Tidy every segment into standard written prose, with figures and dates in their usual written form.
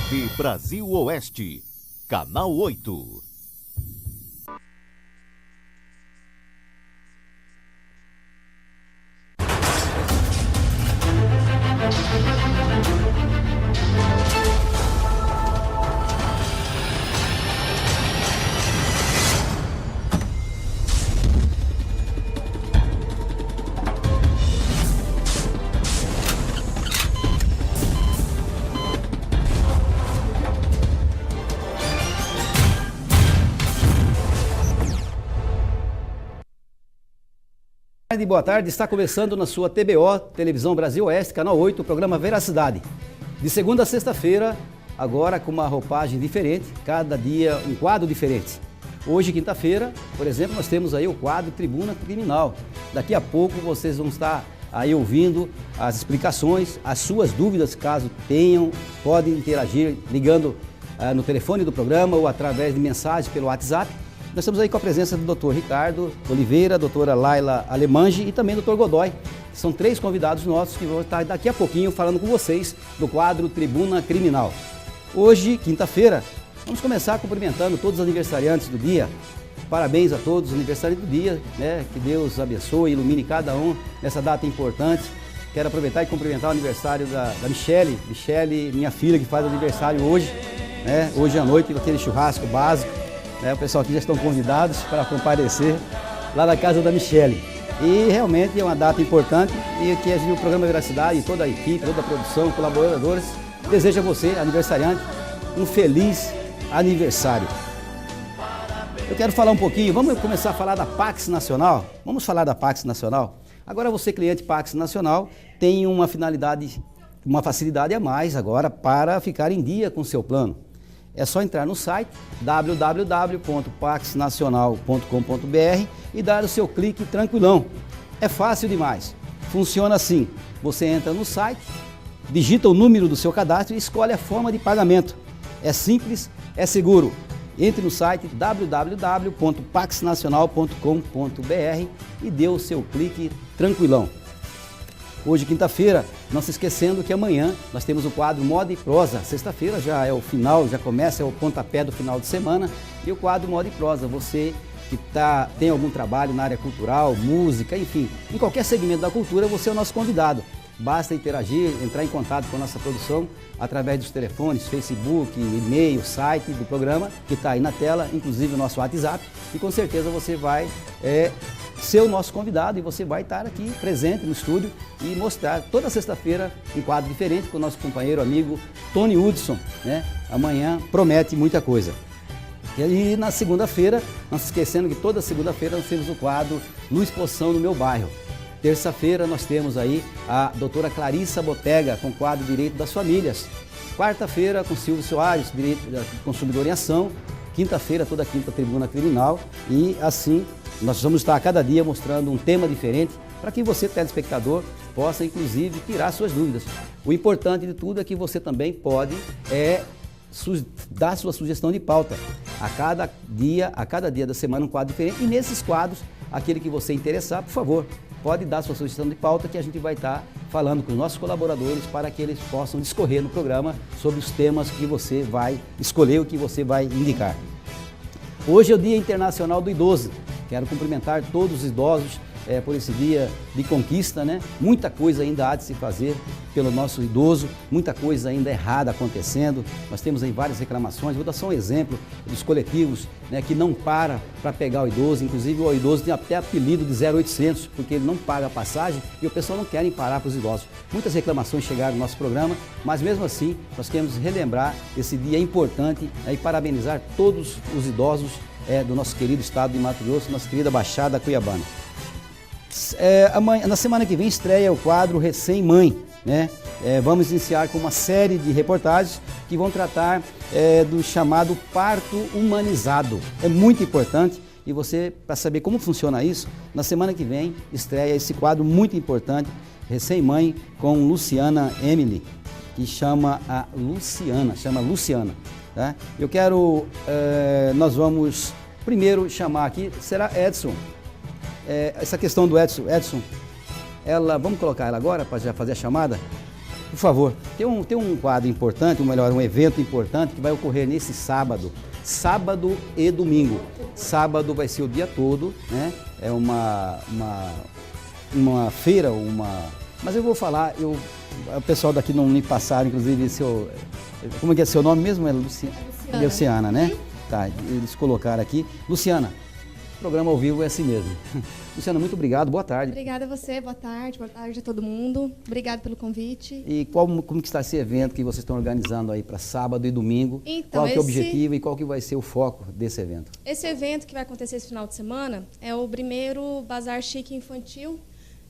TV Brasil Oeste, Canal 8. Boa tarde, está começando na sua TBO, Televisão Brasil Oeste, Canal 8, o programa Veracidade. De segunda a sexta-feira, agora com uma roupagem diferente, cada dia um quadro diferente. Hoje, quinta-feira, por exemplo, nós temos aí o quadro Tribuna Criminal. Daqui a pouco vocês vão estar aí ouvindo as explicações, as suas dúvidas, caso tenham, podem interagir ligando no telefone do programa ou através de mensagem pelo WhatsApp. Nós estamos aí com a presença do Dr. Ricardo Oliveira, doutora Laila Alemange e também Dr. Godoy. São três convidados nossos que vão estar daqui a pouquinho falando com vocês do quadro Tribuna Criminal. Hoje, quinta-feira, vamos começar cumprimentando todos os aniversariantes do dia. Parabéns a todos os aniversariantes do dia, né? Que Deus abençoe e ilumine cada um nessa data importante. Quero aproveitar e cumprimentar o aniversário da Michele, minha filha, que faz aniversário hoje, né? Hoje à noite, aquele churrasco básico. O pessoal aqui já estão convidados para comparecer lá na casa da Michele. E realmente é uma data importante e que o programa Veracidade, toda a equipe, toda a produção, colaboradores, deseja a você, aniversariante, um feliz aniversário. Eu quero falar um pouquinho, vamos começar a falar da Pax Nacional? Vamos falar da Pax Nacional? Agora você, cliente Pax Nacional, tem uma finalidade, uma facilidade a mais agora para ficar em dia com o seu plano. É só entrar no site www.paxnacional.com.br e dar o seu clique tranquilão. É fácil demais. Funciona assim. Você entra no site, digita o número do seu cadastro e escolhe a forma de pagamento. É simples, é seguro. Entre no site www.paxnacional.com.br e dê o seu clique tranquilão. Hoje, quinta-feira, não se esquecendo que amanhã nós temos o quadro Moda e Prosa. Sexta-feira já é o final, já começa, é o pontapé do final de semana. E o quadro Moda e Prosa, você que tem algum trabalho na área cultural, música, enfim, em qualquer segmento da cultura, você é o nosso convidado. Basta interagir, entrar em contato com a nossa produção através dos telefones, Facebook, e-mail, site do programa, que está aí na tela, inclusive o nosso WhatsApp. E com certeza você vai ser o nosso convidado e você vai estar aqui presente no estúdio e mostrar toda sexta-feira um quadro diferente com o nosso companheiro, amigo Tony Hudson, né? Amanhã promete muita coisa. E na segunda-feira, não se esquecendo que toda segunda-feira nós temos o quadro Luz Poção no Meu Bairro. Terça-feira nós temos aí a doutora Clarissa Botega com o quadro Direito das Famílias. Quarta-feira com Silvio Soares, Direito da Consumidor em Ação. Quinta-feira, toda quinta, Tribuna Criminal. E assim, nós vamos estar a cada dia mostrando um tema diferente para que você, telespectador, possa inclusive tirar suas dúvidas. O importante de tudo é que você também pode dar sua sugestão de pauta. A cada dia da semana um quadro diferente. E nesses quadros, aquele que você interessar, por favor, pode dar sua sugestão de pauta que a gente vai estar falando com os nossos colaboradores para que eles possam discorrer no programa sobre os temas que você vai escolher, o que você vai indicar. Hoje é o Dia Internacional do Idoso. Quero cumprimentar todos os idosos por esse dia de conquista, né? Muita coisa ainda há de se fazer pelo nosso idoso, muita coisa ainda errada acontecendo. Nós temos aí várias reclamações. Vou dar só um exemplo dos coletivos, né, que não para pegar o idoso. Inclusive o idoso tem até apelido de 0800, porque ele não paga a passagem e o pessoal não quer parar para os idosos. Muitas reclamações chegaram no nosso programa, mas mesmo assim nós queremos relembrar esse dia importante e parabenizar todos os idosos do nosso querido estado de Mato Grosso, nossa querida Baixada Cuiabana. Na semana que vem estreia o quadro Recém-Mãe, né? Vamos iniciar com uma série de reportagens que vão tratar do chamado parto humanizado. É muito importante e você, para saber como funciona isso, na semana que vem estreia esse quadro muito importante, Recém-Mãe, com Luciana Emily, que chama Luciana. Tá? Eu quero, nós vamos primeiro chamar aqui, será Edson. Essa questão do Edson, vamos colocar ela agora para já fazer a chamada? Por favor, tem um quadro importante, ou melhor, um evento importante que vai ocorrer nesse sábado e domingo. Sábado vai ser o dia todo, né? É uma feira, mas eu vou falar, o pessoal daqui não me passaram, inclusive, como é que é seu nome mesmo? É Luciana, né? Tá, eles colocaram aqui. Luciana, o programa ao vivo é assim mesmo. Luciana, muito obrigado, boa tarde. Obrigada a você, boa tarde a todo mundo. Obrigado pelo convite. E como que está esse evento que vocês estão organizando aí para sábado e domingo? Então, qual que é o objetivo e qual que vai ser o foco desse evento? Esse evento que vai acontecer esse final de semana é o primeiro Bazar Chique Infantil.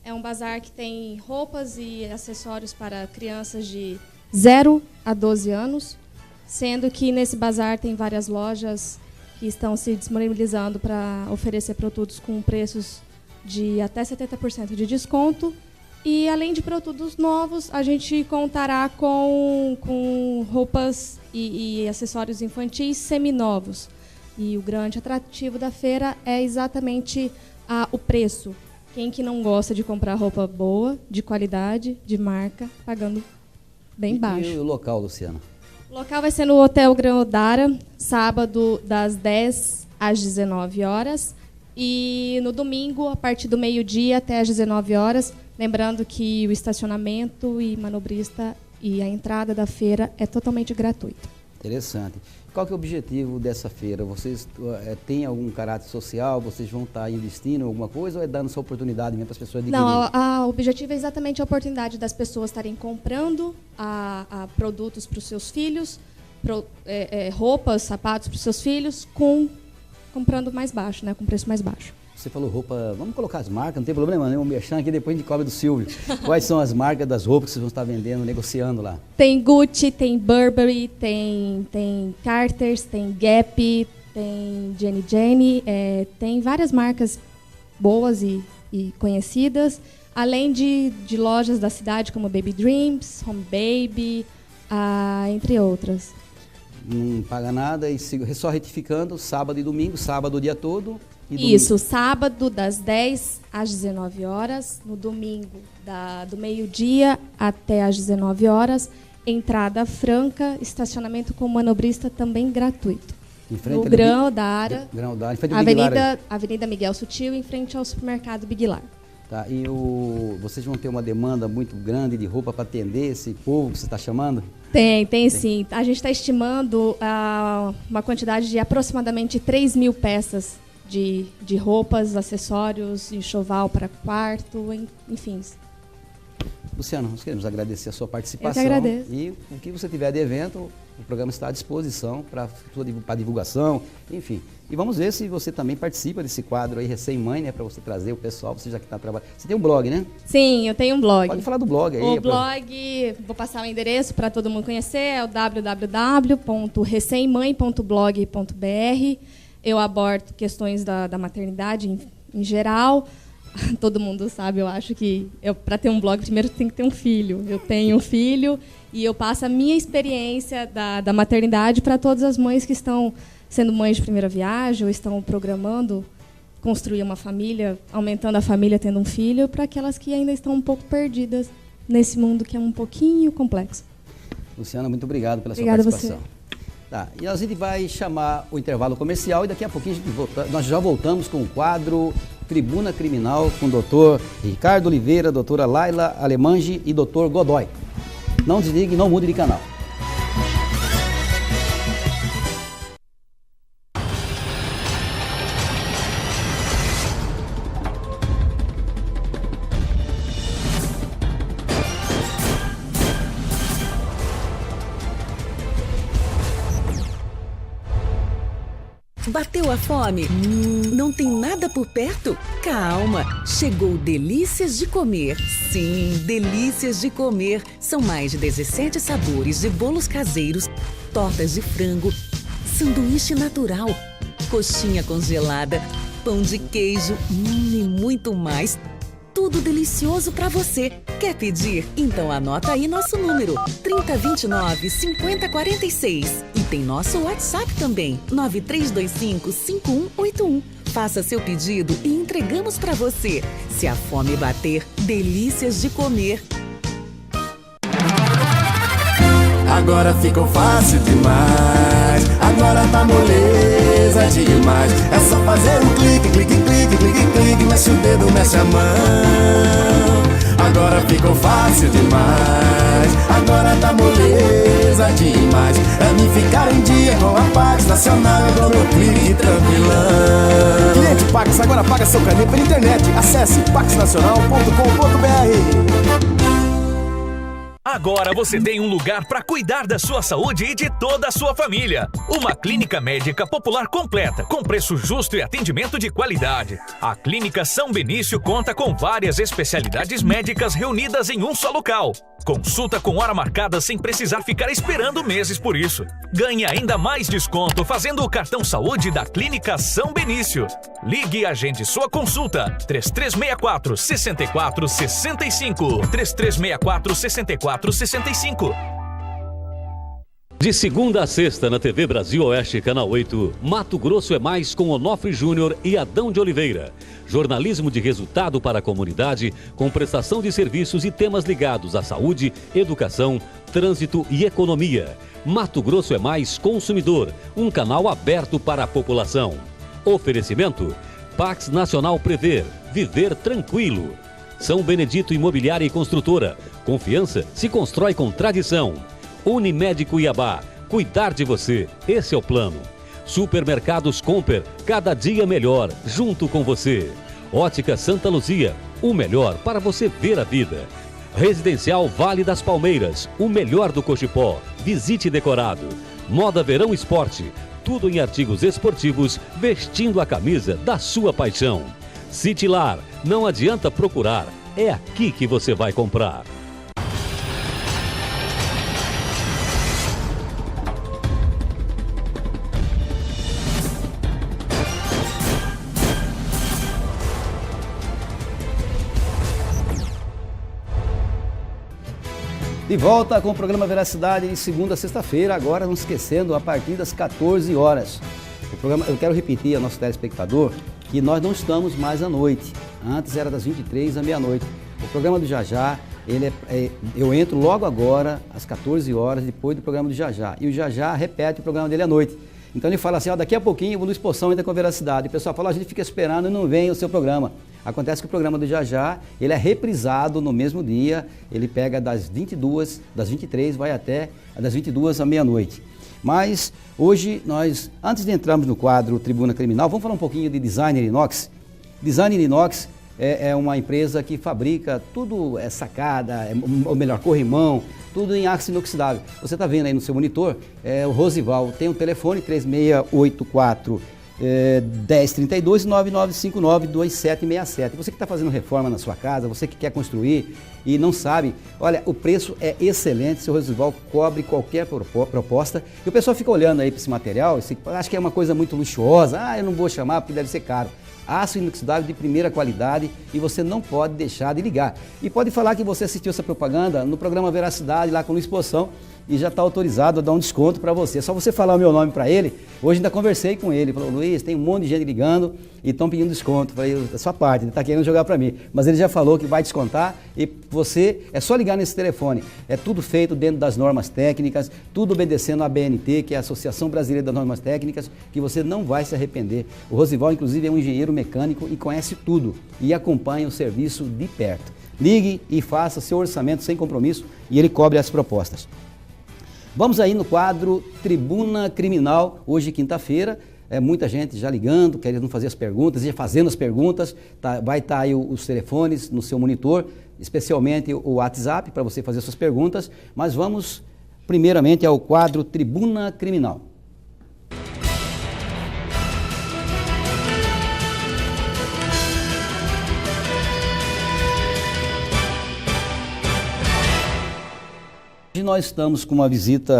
É um bazar que tem roupas e acessórios para crianças de 0 a 12 anos, sendo que nesse bazar tem várias lojas que estão se disponibilizando para oferecer produtos com preços de até 70% de desconto. E, além de produtos novos, a gente contará com roupas e acessórios infantis seminovos. E o grande atrativo da feira é exatamente o preço. Quem que não gosta de comprar roupa boa, de qualidade, de marca, pagando bem baixo. E o local, Luciana? O local vai ser no Hotel Gran Odara, sábado das 10 às 19 horas. E no domingo, a partir do meio-dia até às 19 horas. Lembrando que o estacionamento e manobrista e a entrada da feira é totalmente gratuito. Interessante. Qual que é o objetivo dessa feira? Vocês têm algum caráter social? Vocês vão estar investindo em alguma coisa ou é dando essa oportunidade mesmo para as pessoas adquirirem? Não, o objetivo é exatamente a oportunidade das pessoas estarem comprando produtos para os seus filhos, roupas, sapatos para os seus filhos, comprando mais baixo, né, com preço mais baixo. Você falou roupa, vamos colocar as marcas, não tem problema nenhum, mexendo aqui, depois a gente cobra do Silvio. Quais são as marcas das roupas que vocês vão estar vendendo, negociando lá? Tem Gucci, tem Burberry, tem Carter's, tem Gap, tem Jenny, tem várias marcas boas e conhecidas, além de lojas da cidade como Baby Dreams, Home Baby, entre outras. Não paga nada e só retificando, sábado e domingo, sábado o dia todo. Isso, sábado das 10 às 19 horas, no domingo do meio-dia até às 19 horas, entrada franca, estacionamento com manobrista também gratuito. No Gran Odara, Avenida Miguel Sutil, em frente ao supermercado Big Lar. Tá, e vocês vão ter uma demanda muito grande de roupa para atender esse povo que você está chamando? Tem sim. A gente está estimando uma quantidade de aproximadamente 3.000 peças de roupas, acessórios, enxoval para quarto, enfim. Luciano, nós queremos agradecer a sua participação. Eu que agradeço. E o que você tiver de evento, o programa está à disposição para divulgação, enfim. E vamos ver se você também participa desse quadro aí, Recém-Mãe, né, para você trazer o pessoal, você já que está trabalhando. Você tem um blog, né? Sim, eu tenho um blog. Pode falar do blog aí. O blog, vou passar o endereço para todo mundo conhecer, é o www.recemmãe.blog.br. Eu abordo questões da maternidade em geral. Todo mundo sabe, eu acho que para ter um blog, primeiro tem que ter um filho. Eu tenho um filho e eu passo a minha experiência da maternidade para todas as mães que estão sendo mães de primeira viagem ou estão programando construir uma família, aumentando a família, tendo um filho, para aquelas que ainda estão um pouco perdidas nesse mundo que é um pouquinho complexo. Luciana, muito obrigado pela sua participação. Tá, e a gente vai chamar o intervalo comercial e daqui a pouquinho nós já voltamos com o quadro Tribuna Criminal com o doutor Ricardo Oliveira, doutora Laila Alemange e doutor Godoy. Não desligue, não mude de canal. Bateu a fome? Não tem nada por perto? Calma! Chegou Delícias de Comer. Sim, Delícias de Comer. São mais de 17 sabores de bolos caseiros, tortas de frango, sanduíche natural, coxinha congelada, pão de queijo e muito mais. Tudo delicioso para você. Quer pedir? Então anota aí nosso número 3029-5046. E tem nosso WhatsApp também, 9325-5181. Faça seu pedido e entregamos para você. Se a fome bater, Delícias de Comer. Agora ficou fácil demais, agora tá moleza demais. É só fazer um clique, clique, clique, clique, clique, mexe o dedo, mexe a mão. Agora ficou fácil demais, agora tá moleza demais. É me ficar em dia com a Pax Nacional, é com meu clique tranquilão. Cliente Pax agora paga seu carnê pela internet. Acesse paxnacional.com.br. Agora você tem um lugar para cuidar da sua saúde e de toda a sua família. Uma clínica médica popular completa, com preço justo e atendimento de qualidade. A Clínica São Benício conta com várias especialidades médicas reunidas em um só local. Consulta com hora marcada sem precisar ficar esperando meses por isso. Ganhe ainda mais desconto fazendo o cartão saúde da Clínica São Benício. Ligue e agende sua consulta. 3364-6465. 3364-6465. De segunda a sexta, na TV Brasil Oeste, Canal 8, Mato Grosso é Mais com Onofre Júnior e Adão de Oliveira. Jornalismo de resultado para a comunidade, com prestação de serviços e temas ligados à saúde, educação, trânsito e economia. Mato Grosso é Mais Consumidor, um canal aberto para a população. Oferecimento: Pax Nacional Prever, viver tranquilo. São Benedito Imobiliária e Construtora, confiança se constrói com tradição. Unimed Cuiabá, cuidar de você, esse é o plano. Supermercados Comper, cada dia melhor, junto com você. Ótica Santa Luzia, o melhor para você ver a vida. Residencial Vale das Palmeiras, o melhor do Cochipó, visite decorado. Moda Verão Esporte, tudo em artigos esportivos, vestindo a camisa da sua paixão. Citilar, não adianta procurar, é aqui que você vai comprar. De volta com o programa Veracidade de segunda a sexta-feira, agora não esquecendo, a partir das 14 horas. O programa, eu quero repetir ao nosso telespectador que nós não estamos mais à noite. Antes era das 23 à meia-noite. O programa do Jajá, eu entro logo agora, às 14 horas, depois do programa do Jajá. E o Jajá repete o programa dele à noite. Então ele fala assim, ó, daqui a pouquinho o Luiz Poção entra com Veracidade. O pessoal fala, a gente fica esperando e não vem o seu programa. Acontece que o programa do Jajá, ele é reprisado no mesmo dia, ele pega das 23, vai até das 22 à meia-noite. Mas hoje nós, antes de entrarmos no quadro Tribuna Criminal, vamos falar um pouquinho de Designer Inox. Designer Inox é uma empresa que fabrica tudo, sacada, ou melhor, corrimão, tudo em aço inoxidável. Você está vendo aí no seu monitor, o Rosival tem um telefone 3684 1032 9959 2767. Você que está fazendo reforma na sua casa, você que quer construir e não sabe, olha, o preço é excelente, seu Rosival cobre qualquer proposta. E o pessoal fica olhando aí para esse material, acha que é uma coisa muito luxuosa, eu não vou chamar porque deve ser caro. Aço inoxidável de primeira qualidade e você não pode deixar de ligar. E pode falar que você assistiu essa propaganda no programa Veracidade, lá com o Luiz Poção, e já está autorizado a dar um desconto para você. É só você falar o meu nome para ele. Hoje ainda conversei com ele, falou, Luiz, tem um monte de gente ligando e estão pedindo desconto. Falei, da sua parte, ele está querendo jogar para mim. Mas ele já falou que vai descontar e você, é só ligar nesse telefone. É tudo feito dentro das normas técnicas, tudo obedecendo a ABNT, que é a Associação Brasileira das Normas Técnicas, que você não vai se arrepender. O Rosival, inclusive, é um engenheiro mecânico e conhece tudo e acompanha o serviço de perto. Ligue e faça seu orçamento sem compromisso e ele cobre as propostas. Vamos aí no quadro Tribuna Criminal, hoje quinta-feira, muita gente já ligando, querendo fazer as perguntas, já fazendo as perguntas, vai estar aí os telefones no seu monitor, especialmente o WhatsApp para você fazer suas perguntas, mas vamos primeiramente ao quadro Tribuna Criminal. Hoje nós estamos com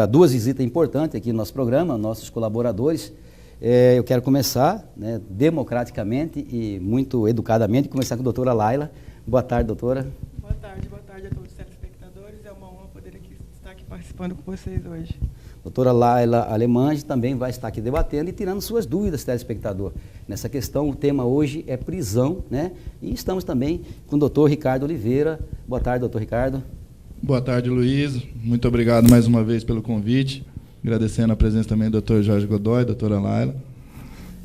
duas visitas importantes aqui no nosso programa, nossos colaboradores. Eu quero começar, democraticamente e muito educadamente, começar com a doutora Laila. Boa tarde, doutora. Boa tarde a todos os telespectadores. É uma honra poder estar aqui participando com vocês hoje. Doutora Laila Alemange também vai estar aqui debatendo e tirando suas dúvidas, telespectador. Nessa questão, o tema hoje é prisão, né? E estamos também com o doutor Ricardo Oliveira. Boa tarde, doutor Ricardo. Boa tarde, Luiz. Muito obrigado mais uma vez pelo convite. Agradecendo a presença também do Dr. Jorge Godoy, doutora Laila.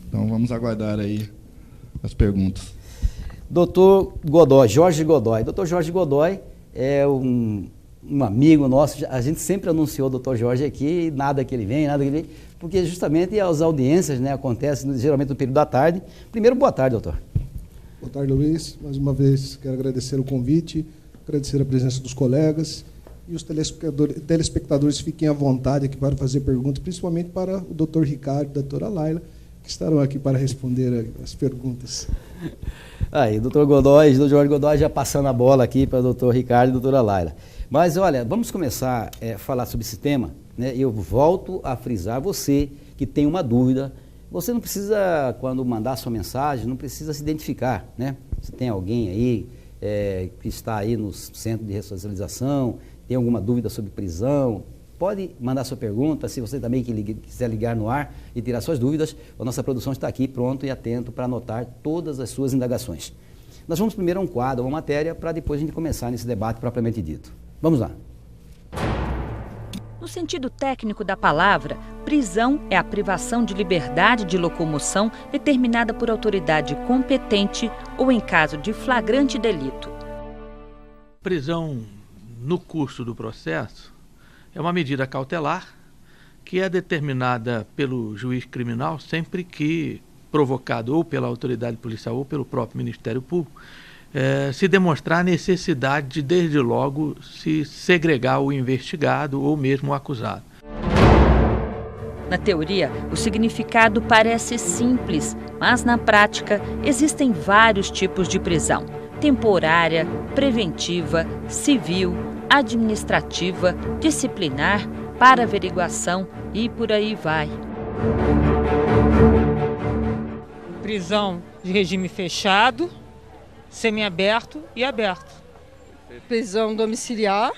Então, vamos aguardar aí as perguntas. Doutor Godoy, Jorge Godoy. Doutor Jorge Godoy é um amigo nosso. A gente sempre anunciou o doutor Jorge aqui, nada que ele vem, porque justamente as audiências, né, acontecem geralmente no período da tarde. Primeiro, boa tarde, doutor. Boa tarde, Luiz. Mais uma vez, quero agradecer o convite, agradecer a presença dos colegas e os telespectadores fiquem à vontade aqui para fazer perguntas, principalmente para o Dr. Ricardo e a doutora Laila, que estarão aqui para responder as perguntas. Aí, doutor Godoy, doutor Jorge Godoy já passando a bola aqui para o doutor Ricardo e a doutora Laila. Mas, olha, vamos começar a falar sobre esse tema, né? Eu volto a frisar, você que tem uma dúvida, você não precisa, quando mandar sua mensagem, não precisa se identificar, né? Se tem alguém aí que está aí no centro de ressocialização, tem alguma dúvida sobre prisão, pode mandar sua pergunta. Se você também quiser ligar no ar e tirar suas dúvidas, a nossa produção está aqui pronto e atento para anotar todas as suas indagações. Nós vamos primeiro a um quadro, uma matéria, para depois a gente começar nesse debate propriamente dito. Vamos lá. No sentido técnico da palavra, prisão é a privação de liberdade de locomoção determinada por autoridade competente ou em caso de flagrante delito. Prisão no curso do processo é uma medida cautelar que é determinada pelo juiz criminal sempre que provocado ou pela autoridade policial ou pelo próprio Ministério Público, se demonstrar a necessidade de, desde logo, se segregar o investigado ou mesmo o acusado. Na teoria, o significado parece simples, mas na prática existem vários tipos de prisão: temporária, preventiva, civil, administrativa, disciplinar, para averiguação e por aí vai. Prisão de regime fechado, semiaberto e aberto. Prisão domiciliar,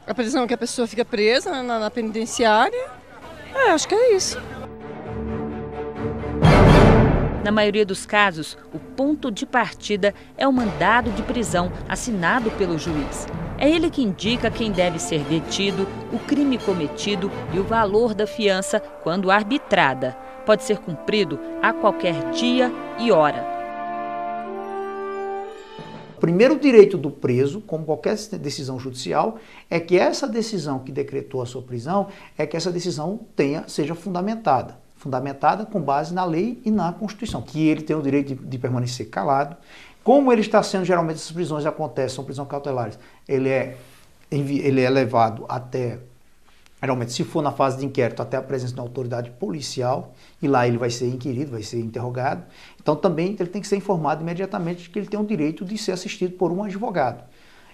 a prisão que a pessoa fica presa na penitenciária. Acho que é isso. Na maioria dos casos, o ponto de partida é o mandado de prisão assinado pelo juiz. É ele que indica quem deve ser detido, o crime cometido e o valor da fiança quando arbitrada. Pode ser cumprido a qualquer dia e hora. O primeiro direito do preso, como qualquer decisão judicial, é que essa decisão que decretou a sua prisão, é que essa decisão seja fundamentada com base na lei e na Constituição, que ele tem o direito de permanecer calado. Como ele está sendo, geralmente essas prisões acontecem, são prisões cautelares, ele é levado até, geralmente se for na fase de inquérito, até a presença da autoridade policial, e lá ele vai ser inquirido, vai ser interrogado. Então também ele tem que ser informado imediatamente de que ele tem o direito de ser assistido por um advogado.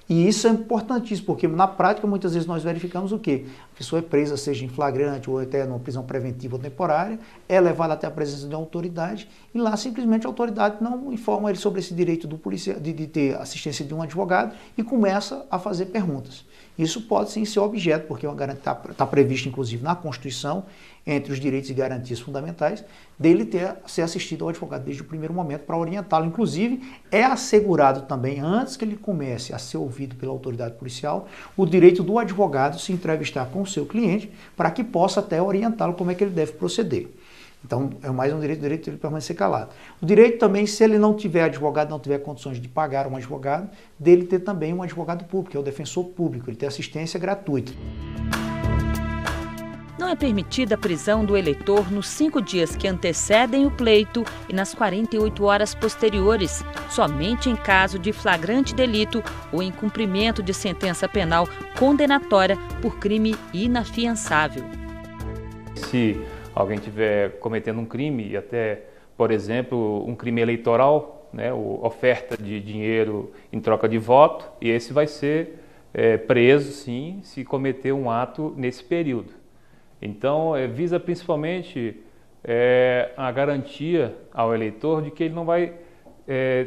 E isso é importantíssimo, porque na prática muitas vezes nós verificamos o quê? A pessoa é presa, seja em flagrante ou até numa prisão preventiva ou temporária, é levada até a presença de uma autoridade e lá simplesmente a autoridade não informa ele sobre esse direito do policial de ter assistência de um advogado e começa a fazer perguntas. Isso pode sim ser objeto, porque está previsto inclusive na Constituição, entre os direitos e garantias fundamentais, dele ser assistido ao advogado desde o primeiro momento para orientá-lo. Inclusive, é assegurado também, antes que ele comece a ser ouvido pela autoridade policial, o direito do advogado se entrevistar com o seu cliente para que possa até orientá-lo como é que ele deve proceder. Então, é mais um direito de ele permanecer calado. O direito também, se ele não tiver advogado, não tiver condições de pagar um advogado, dele ter também um advogado público, que é o defensor público, ele ter assistência gratuita. Não é permitida a prisão do eleitor nos 5 dias que antecedem o pleito e nas 48 horas posteriores, somente em caso de flagrante delito ou em cumprimento de sentença penal condenatória por crime inafiançável. Se alguém estiver cometendo um crime, e até, por exemplo, um crime eleitoral, né, oferta de dinheiro em troca de voto, e esse vai ser preso, sim, se cometer um ato nesse período. Então, visa principalmente a garantia ao eleitor de que ele não vai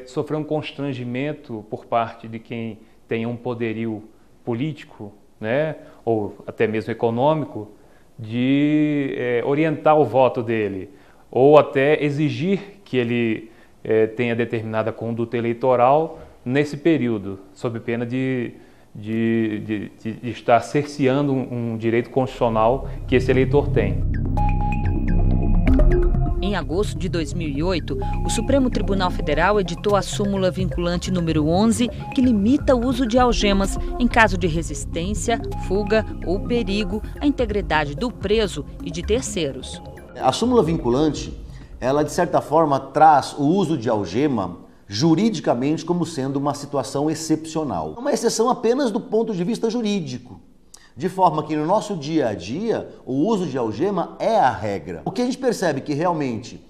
sofrer um constrangimento por parte de quem tenha um poderio político, né, ou até mesmo econômico, de orientar o voto dele, ou até exigir que ele tenha determinada conduta eleitoral nesse período, sob pena de de estar cerceando um direito constitucional que esse eleitor tem. Em agosto de 2008, o Supremo Tribunal Federal editou a súmula vinculante número 11, que limita o uso de algemas em caso de resistência, fuga ou perigo à integridade do preso e de terceiros. A súmula vinculante, ela de certa forma traz o uso de algema juridicamente como sendo uma situação excepcional. Uma exceção apenas do ponto de vista jurídico. De forma que no nosso dia a dia, o uso de algema é a regra. O que a gente percebe que realmente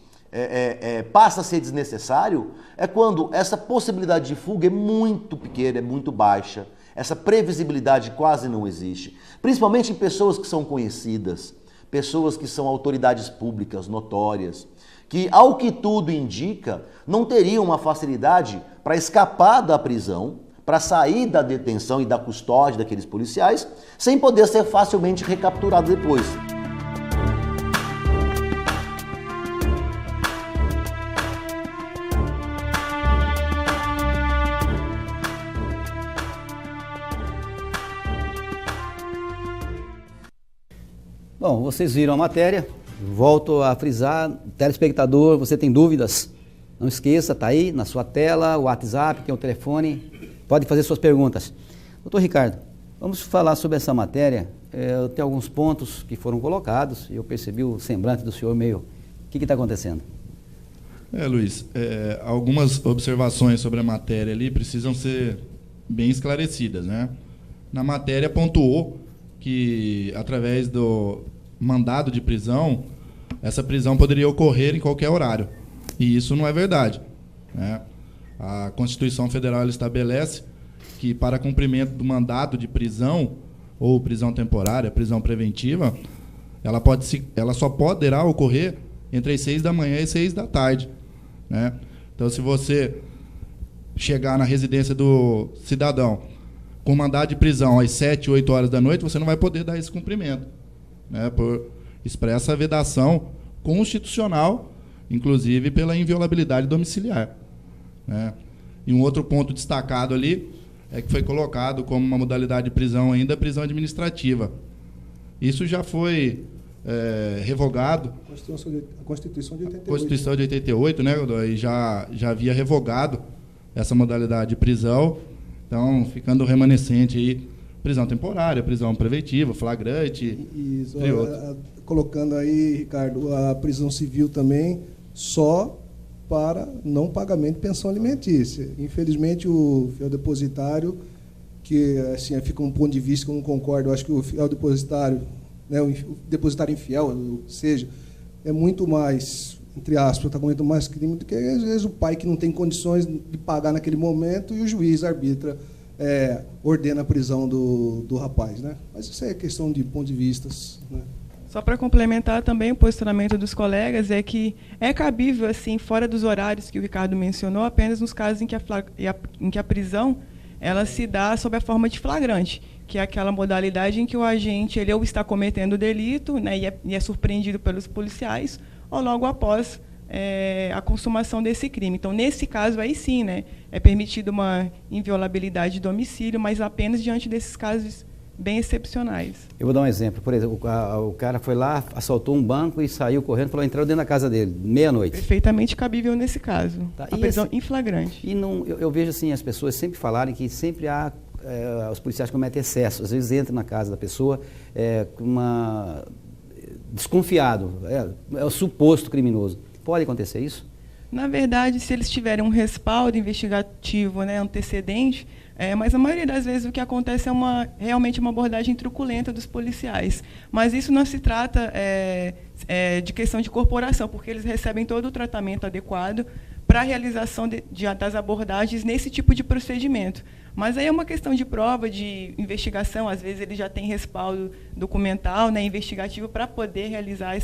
passa a ser desnecessário é quando essa possibilidade de fuga é muito pequena, é muito baixa. Essa previsibilidade quase não existe. Principalmente em pessoas que são conhecidas, pessoas que são autoridades públicas, notórias, que, ao que tudo indica, não teriam uma facilidade para escapar da prisão, para sair da detenção e da custódia daqueles policiais, sem poder ser facilmente recapturado depois. Bom, vocês viram a matéria, volto a frisar, telespectador, você tem dúvidas? Não esqueça, está aí na sua tela, o WhatsApp, tem o telefone, pode fazer suas perguntas. Doutor Ricardo, vamos falar sobre essa matéria. Tem alguns pontos que foram colocados e eu percebi o semblante do senhor meio... O que está acontecendo? Luiz, algumas observações sobre a matéria ali precisam ser bem esclarecidas, né? Na matéria pontuou que, através do mandado de prisão, essa prisão poderia ocorrer em qualquer horário. E isso não é verdade, né? A Constituição Federal ela estabelece que, para cumprimento do mandado de prisão, ou prisão temporária, prisão preventiva, ela só poderá ocorrer entre as 6 da manhã e 6 da tarde, né? Então, se você chegar na residência do cidadão com mandado de prisão às 7, 8 horas da noite, você não vai poder dar esse cumprimento, né? Por expressa vedação constitucional, inclusive pela inviolabilidade domiciliar, né? E um outro ponto destacado ali é que foi colocado como uma modalidade de prisão ainda a prisão administrativa. Isso já foi revogado. A Constituição de 88. Constituição de 88, né? E já havia revogado essa modalidade de prisão. Então, ficando remanescente aí, prisão temporária, prisão preventiva, flagrante. Isso, colocando aí, Ricardo, a prisão civil também só para não pagamento de pensão alimentícia. Infelizmente, o fiel depositário, que assim, fica um ponto de vista que eu não concordo, eu acho que o fiel depositário, né, o depositário infiel, ou seja, é muito mais, entre aspas, está cometendo mais crime do que, às vezes, o pai que não tem condições de pagar naquele momento e o juiz arbitra, ordena a prisão do rapaz, né? Mas isso é questão de ponto de vista, né? Só para complementar também o posicionamento dos colegas, é que é cabível, assim, fora dos horários que o Ricardo mencionou, apenas nos casos em que a prisão ela se dá sob a forma de flagrante, que é aquela modalidade em que o agente ele ou está cometendo o delito, né, e é surpreendido pelos policiais, ou logo após a consumação desse crime. Então, nesse caso, aí sim, né, é permitida uma inviolabilidade de domicílio, mas apenas diante desses casos bem excepcionais. Eu vou dar um exemplo. Por exemplo, o cara foi lá, assaltou um banco e saiu correndo, entrou dentro da casa dele, meia-noite. Perfeitamente cabível nesse caso. Tá. A prisão em flagrante. E não, eu vejo assim, as pessoas sempre falarem que sempre há, os policiais cometem excesso. Às vezes entram na casa da pessoa desconfiado, é o suposto criminoso. Pode acontecer isso? Na verdade, se eles tiverem um respaldo investigativo, né, antecedente, mas a maioria das vezes o que acontece é realmente uma abordagem truculenta dos policiais. Mas isso não se trata de questão de corporação, porque eles recebem todo o tratamento adequado para a realização das abordagens nesse tipo de procedimento. Mas aí é uma questão de prova, de investigação, às vezes ele já tem respaldo documental, né, investigativo, para poder realizar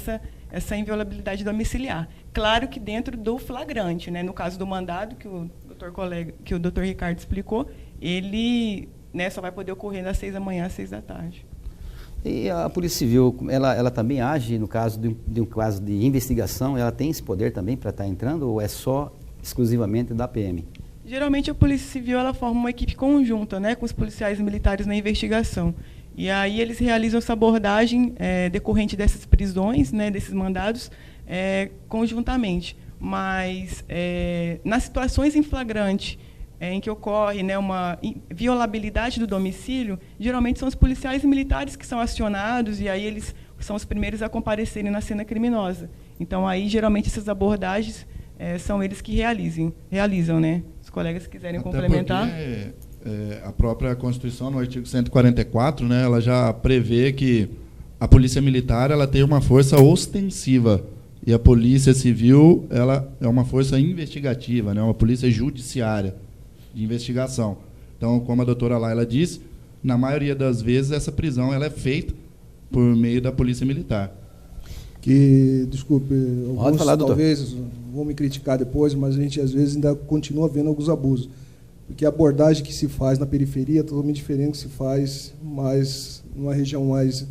essa inviolabilidade domiciliar. Claro que dentro do flagrante, né, no caso do mandado, que o doutor Ricardo explicou, ele, né, só vai poder ocorrer das 6 da manhã às 6 da tarde. E a Polícia Civil, ela também age no caso de um caso de investigação, ela tem esse poder também para estar entrando ou é só exclusivamente da PM? Geralmente a Polícia Civil ela forma uma equipe conjunta, né, com os policiais militares na investigação. E aí eles realizam essa abordagem decorrente dessas prisões, né, desses mandados, conjuntamente. Mas nas situações em flagrante em que ocorre, né, uma violabilidade do domicílio, geralmente são os policiais militares que são acionados e aí eles são os primeiros a comparecerem na cena criminosa. Então, aí, geralmente, essas abordagens são eles que realizam, né? Os colegas que quiserem complementar. Porque, a própria Constituição, no artigo 144, né, ela já prevê que a Polícia Militar ela tem uma força ostensiva e a Polícia Civil ela é uma força investigativa, né, uma polícia judiciária de investigação. Então, como a doutora Laila disse, na maioria das vezes essa prisão ela é feita por meio da Polícia Militar. Desculpe, alguns talvez vão me criticar depois, mas a gente às vezes ainda continua vendo alguns abusos. Porque a abordagem que se faz na periferia é totalmente diferente do que se faz mais numa região mais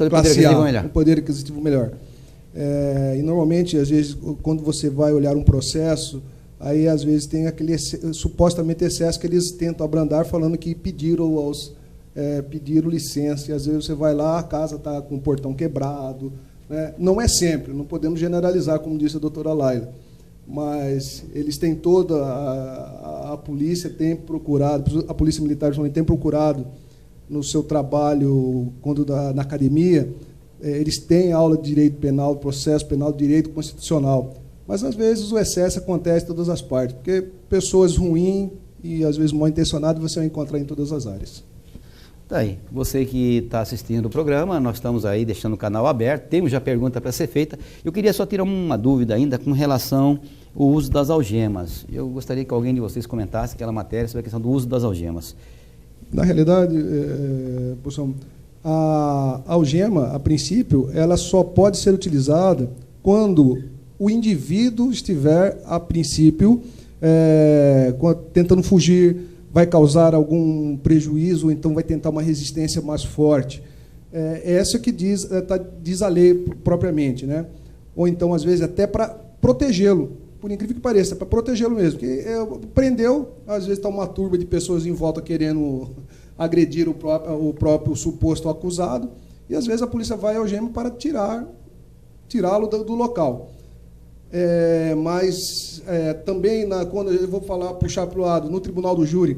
classe A, um poder aquisitivo melhor. E normalmente, às vezes, quando você vai olhar um processo, aí às vezes tem aquele supostamente excesso que eles tentam abrandar falando que pediram licença, e às vezes você vai lá, a casa está com o portão quebrado, né? Não é sempre, não podemos generalizar, como disse a doutora Laila, mas eles têm toda, a polícia tem procurado, a Polícia Militar também tem procurado, no seu trabalho, quando na academia, eles têm aula de direito penal, processo penal, direito constitucional, mas às vezes o excesso acontece em todas as partes, porque pessoas ruins e às vezes mal intencionadas você vai encontrar em todas as áreas. Tá aí, você que está assistindo o programa, nós estamos aí deixando o canal aberto, temos já pergunta para ser feita. Eu queria só tirar uma dúvida ainda com relação ao uso das algemas. Eu gostaria que alguém de vocês comentasse aquela matéria sobre a questão do uso das algemas. Na realidade, professor, a algema, a princípio, ela só pode ser utilizada quando o indivíduo estiver, a princípio, tentando fugir, vai causar algum prejuízo, ou então vai tentar uma resistência mais forte. Essa que diz a lei propriamente, né? Ou então, às vezes, até para protegê-lo, por incrível que pareça, para protegê-lo mesmo. Porque prendeu, às vezes está uma turba de pessoas em volta querendo agredir o próprio suposto acusado, e às vezes a polícia vai ao algema para tirá-lo do local. Mas também, quando eu vou puxar para o lado, no tribunal do júri,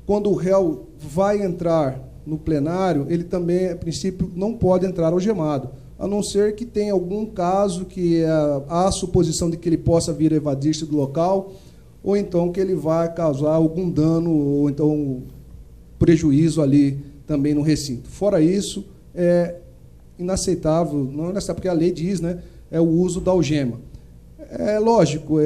quando o réu vai entrar no plenário, ele também, a princípio, não pode entrar algemado, a não ser que tenha algum caso que há a suposição de que ele possa vir a evadir-se do local, ou então que ele vai causar algum dano, ou então prejuízo ali também no recinto. Fora isso, é inaceitável, não é inaceitável, porque a lei diz, né, é o uso da algema. É lógico,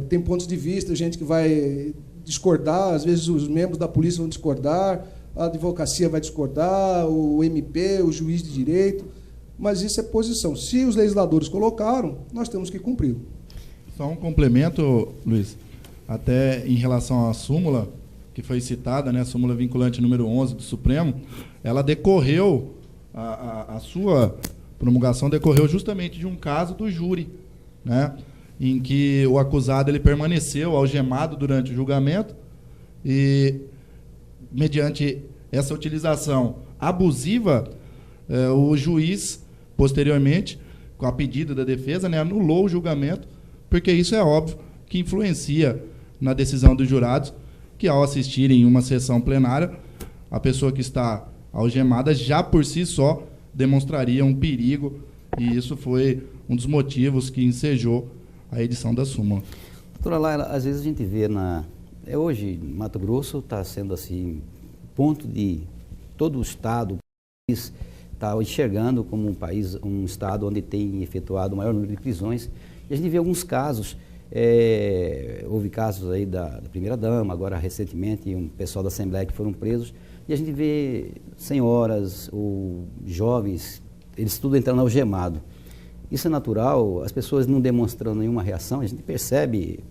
tem pontos de vista, gente que vai discordar, às vezes os membros da polícia vão discordar, a advocacia vai discordar, o MP, o juiz de direito, mas isso é posição. Se os legisladores colocaram, nós temos que cumpri-lo. Só um complemento, Luiz, até em relação à súmula, que foi citada, né, a súmula vinculante número 11 do Supremo, ela decorreu, a sua promulgação decorreu justamente de um caso do júri, né, em que o acusado ele permaneceu algemado durante o julgamento e, mediante essa utilização abusiva, o juiz, posteriormente, com a pedido da defesa, né, anulou o julgamento, porque isso é óbvio que influencia na decisão dos jurados, que ao assistirem uma sessão plenária, a pessoa que está algemada já por si só demonstraria um perigo, e isso foi um dos motivos que ensejou a edição da súmula. Doutora Laila, às vezes a gente vê hoje, Mato Grosso está sendo assim, ponto de todo o estado, o país está enxergando como um estado onde tem efetuado o maior número de prisões, e a gente vê alguns casos, houve casos aí da primeira-dama, agora recentemente um pessoal da Assembleia que foram presos, e a gente vê senhoras ou jovens, eles tudo entrando algemado. Isso é natural, as pessoas não demonstram nenhuma reação, a gente percebe,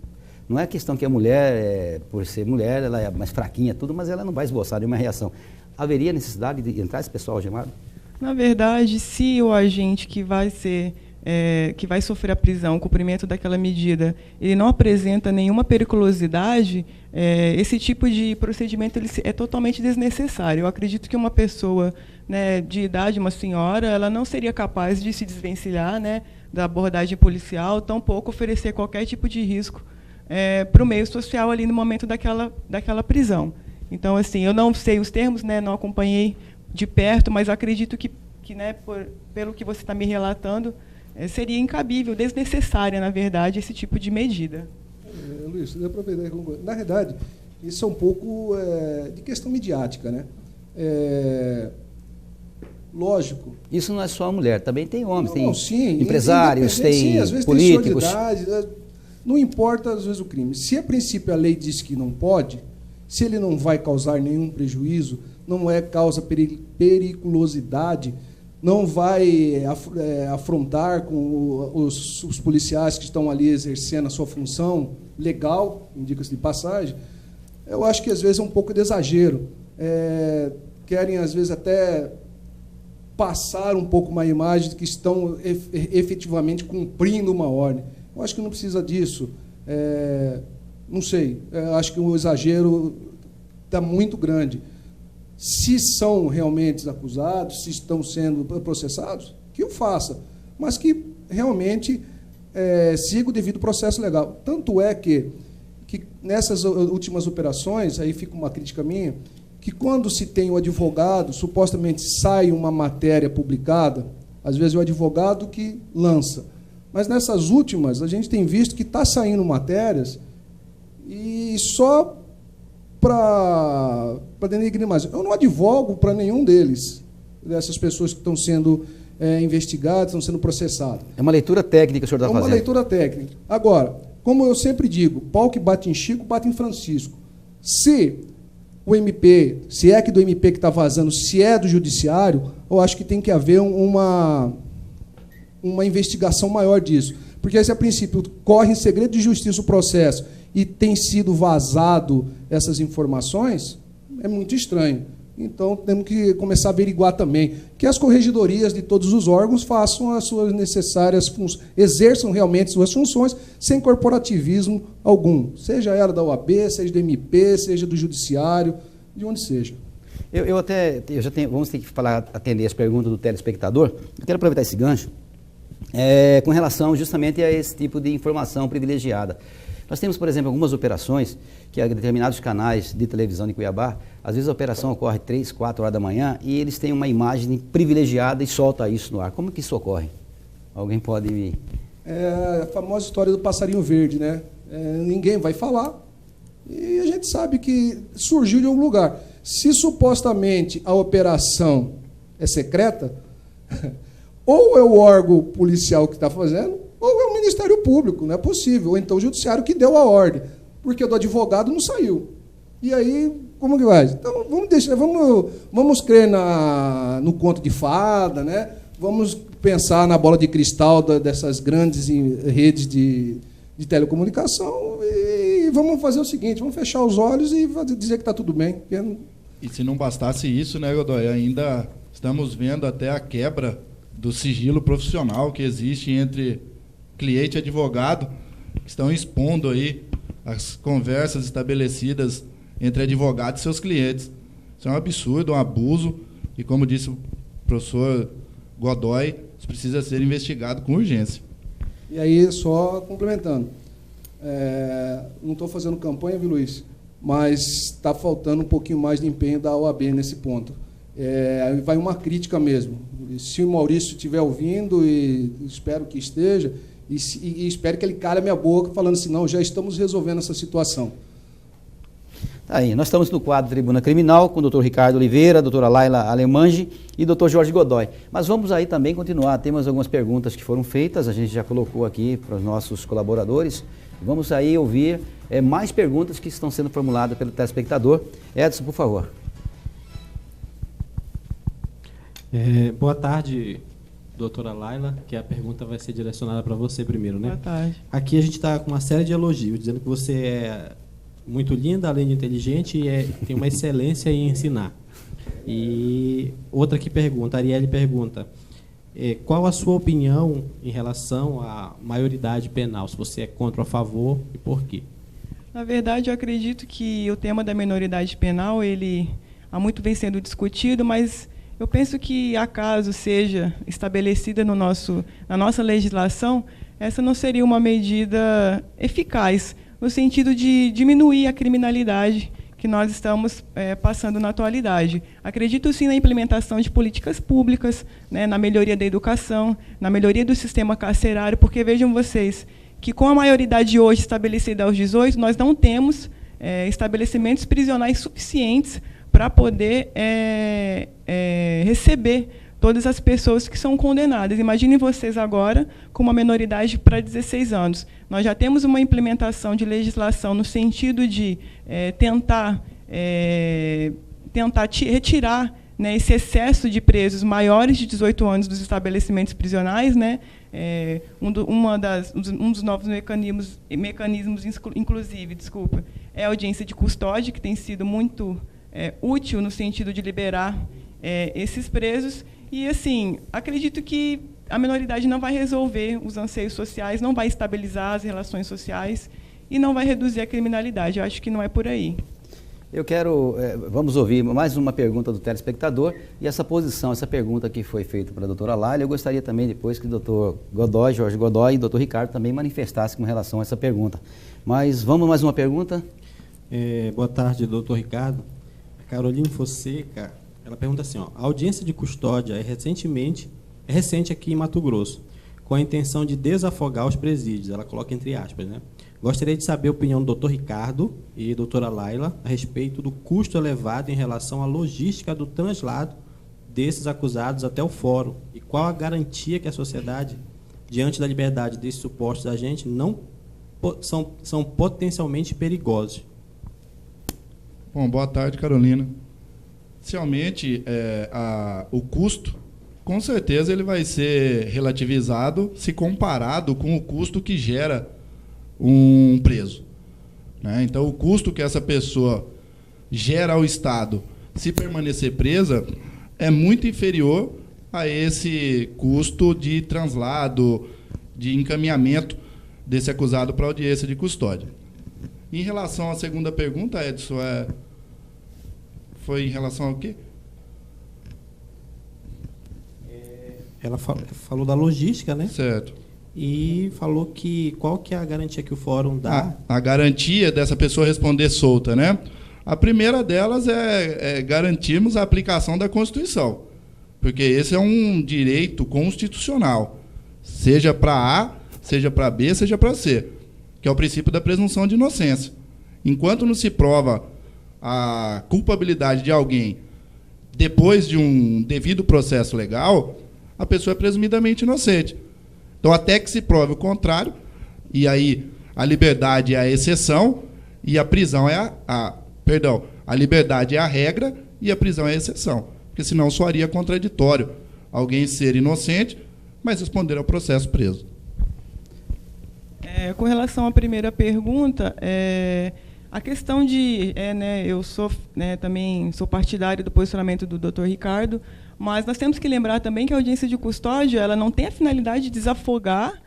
não é questão que a mulher, por ser mulher, ela é mais fraquinha, tudo, mas ela não vai esboçar nenhuma reação. Haveria necessidade de entrar esse pessoal algemado? Na verdade, se o agente que vai ser que vai sofrer a prisão, o cumprimento daquela medida, ele não apresenta nenhuma periculosidade, esse tipo de procedimento ele é totalmente desnecessário. Eu acredito que uma pessoa, né, de idade, uma senhora, ela não seria capaz de se desvencilhar, né, da abordagem policial, tampouco oferecer qualquer tipo de risco para o meio social ali no momento daquela prisão. Então, assim, eu não sei os termos, né, não acompanhei de perto, mas acredito que né, pelo que você está me relatando, seria incabível, desnecessária, na verdade, esse tipo de medida. Luiz, eu aproveitar. Na verdade, isso é um pouco de questão midiática, né? Lógico. Isso não é só a mulher, também tem homens, tem empresários, tem às vezes políticos. Tem sordidade, não importa, às vezes, o crime. Se a princípio a lei diz que não pode, se ele não vai causar nenhum prejuízo, não causa periculosidade, não vai afrontar com os policiais que estão ali exercendo a sua função legal, indica-se de passagem, eu acho que às vezes é um pouco de exagero. Querem, às vezes, até passar um pouco uma imagem de que estão efetivamente cumprindo uma ordem. Eu acho que não precisa disso. Não sei, eu acho que o exagero está muito grande. Se são realmente acusados, se estão sendo processados, que o faça, mas que realmente siga o devido processo legal. Tanto é que nessas últimas operações, aí fica uma crítica minha, que quando se tem o advogado, supostamente sai uma matéria publicada, às vezes é o advogado que lança, mas nessas últimas a gente tem visto que está saindo matérias e só para denegrir mais. Eu não advogo para nenhum dessas pessoas que estão sendo investigadas, estão sendo processadas. É uma leitura técnica que o senhor está fazendo. É uma leitura técnica. Agora, como eu sempre digo, pau que bate em Chico, bate em Francisco. Se o MP, se é que do MP que está vazando, se é do Judiciário, eu acho que tem que haver uma investigação maior disso. Porque se a princípio corre em segredo de justiça o processo e tem sido vazado essas informações, é muito estranho. Então, temos que começar a averiguar também que as corregedorias de todos os órgãos façam as suas necessárias funções, exerçam realmente suas funções sem corporativismo algum, seja ela da OAB, seja do MP, seja do Judiciário, de onde seja. Vamos ter que atender as perguntas do telespectador. Eu quero aproveitar esse gancho com relação justamente a esse tipo de informação privilegiada. Nós temos, por exemplo, algumas operações que a determinados canais de televisão de Cuiabá, às vezes a operação ocorre 3, 4 horas da manhã e eles têm uma imagem privilegiada e solta isso no ar. Como que isso ocorre? Alguém pode me... É a famosa história do passarinho verde, né? Ninguém vai falar e a gente sabe que surgiu de algum lugar. Se supostamente a operação é secreta, ou é o órgão policial que está fazendo, ou é o Ministério Público, não é possível, ou então o Judiciário que deu a ordem, porque do advogado não saiu. E aí, como que vai? Então, vamos crer no conto de fada, né? Vamos pensar na bola de cristal dessas grandes redes de telecomunicação e vamos fazer o seguinte, vamos fechar os olhos e dizer que está tudo bem. E se não bastasse isso, né, Godoy, ainda estamos vendo até a quebra do sigilo profissional que existe entre cliente e advogado, que estão expondo aí as conversas estabelecidas entre advogado e seus clientes. Isso é um absurdo, um abuso, e como disse o professor Godoy, isso precisa ser investigado com urgência. E aí, só complementando, não estou fazendo campanha, viu, Luiz? Mas está faltando um pouquinho mais de empenho da OAB nesse ponto. Vai uma crítica mesmo. Se o Maurício estiver ouvindo, e espero que esteja, e espero que ele cale a minha boca falando assim, não, já estamos resolvendo essa situação. Tá aí, nós estamos no quadro Tribuna Criminal com o Dr. Ricardo Oliveira, a doutora Laila Alemange e o Dr. Jorge Godoy. Mas vamos aí também continuar, temos algumas perguntas que foram feitas, a gente já colocou aqui para os nossos colaboradores. Vamos aí ouvir mais perguntas que estão sendo formuladas pelo telespectador. Edson, por favor. Boa tarde, doutora Laila, que a pergunta vai ser direcionada para você primeiro, né? Boa tarde. Aqui a gente está com uma série de elogios, dizendo que você é muito linda, além de inteligente, e tem uma excelência em ensinar. E outra que pergunta, a Arielle pergunta, Qual a sua opinião em relação à maioridade penal? Se você é contra ou a favor e por quê? Na verdade, eu acredito que o tema da minoridade penal, ele há muito vem sendo discutido, mas eu penso que, acaso seja estabelecida na nossa legislação, essa não seria uma medida eficaz, no sentido de diminuir a criminalidade que nós estamos passando na atualidade. Acredito sim na implementação de políticas públicas, né, na melhoria da educação, na melhoria do sistema carcerário, porque vejam vocês que com a maioridade hoje estabelecida aos 18, nós não temos estabelecimentos prisionais suficientes para poder receber todas as pessoas que são condenadas. Imaginem vocês agora com uma menoridade para 16 anos. Nós já temos uma implementação de legislação no sentido de tentar retirar, né, esse excesso de presos maiores de 18 anos dos estabelecimentos prisionais, né? Um dos novos mecanismos inclusive, é a audiência de custódia, que tem sido muito útil no sentido de liberar esses presos. E, assim, acredito que a minoridade não vai resolver os anseios sociais, não vai estabilizar as relações sociais e não vai reduzir a criminalidade. Eu acho que não é por aí. Eu quero, vamos ouvir mais uma pergunta do telespectador e essa pergunta que foi feita para a doutora Laila, eu gostaria também depois que o doutor Godoy, Jorge Godoy e o doutor Ricardo também manifestassem com relação a essa pergunta. Mas vamos mais uma pergunta? Boa tarde, doutor Ricardo. A Caroline Fonseca, ela pergunta assim, ó, a audiência de custódia é recente aqui em Mato Grosso, com a intenção de desafogar os presídios, ela coloca entre aspas, né? Gostaria de saber a opinião do Dr. Ricardo e doutora Laila a respeito do custo elevado em relação à logística do translado desses acusados até o fórum e qual a garantia que a sociedade, diante da liberdade desses supostos agentes, não são potencialmente perigosos. Bom, boa tarde, Carolina. Inicialmente, o custo, com certeza, ele vai ser relativizado se comparado com o custo que gera um preso, né? Então, o custo que essa pessoa gera ao Estado se permanecer presa é muito inferior a esse custo de translado, de encaminhamento desse acusado para a audiência de custódia. Em relação à segunda pergunta, Edson, foi em relação ao quê? Ela falou da logística, né? Certo. E falou qual que é a garantia que o fórum dá? A garantia dessa pessoa responder solta, né? A primeira delas é garantirmos a aplicação da Constituição, porque esse é um direito constitucional, seja para A, seja para B, seja para C, que é o princípio da presunção de inocência. Enquanto não se prova a culpabilidade de alguém depois de um devido processo legal, a pessoa é presumidamente inocente. Então, até que se prove o contrário, e aí a liberdade é a exceção e a prisão é a liberdade é a regra e a prisão é a exceção, porque senão soaria contraditório alguém ser inocente, mas responder ao processo preso. Com relação à primeira pergunta, a questão de, eu sou, também sou partidário do posicionamento do Dr. Ricardo, mas nós temos que lembrar também que a audiência de custódia ela não tem a finalidade de desafogar,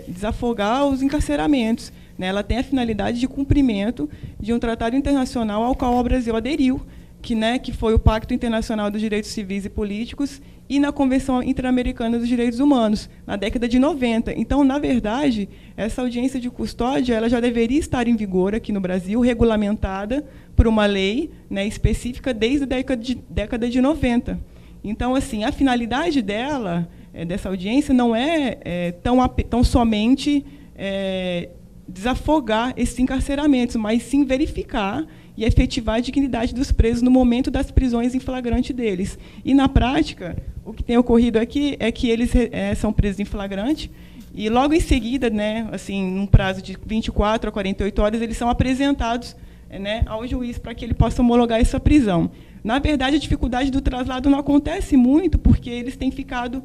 desafogar os encarceramentos, né? Ela tem a finalidade de cumprimento de um tratado internacional ao qual o Brasil aderiu, que foi o Pacto Internacional dos Direitos Civis e Políticos e na Convenção Interamericana dos Direitos Humanos, na década de 90. Então, na verdade, essa audiência de custódia ela já deveria estar em vigor aqui no Brasil, regulamentada por uma lei, específica desde a década de 90. Então, assim, a finalidade dessa audiência não é tão somente desafogar esses encarceramentos, mas sim verificar e efetivar a dignidade dos presos no momento das prisões em flagrante deles. E, na prática, o que tem ocorrido aqui é que eles são presos em flagrante e, logo em seguida, num prazo de 24 a 48 horas, eles são apresentados ao juiz para que ele possa homologar essa prisão. Na verdade, a dificuldade do traslado não acontece muito porque eles têm ficado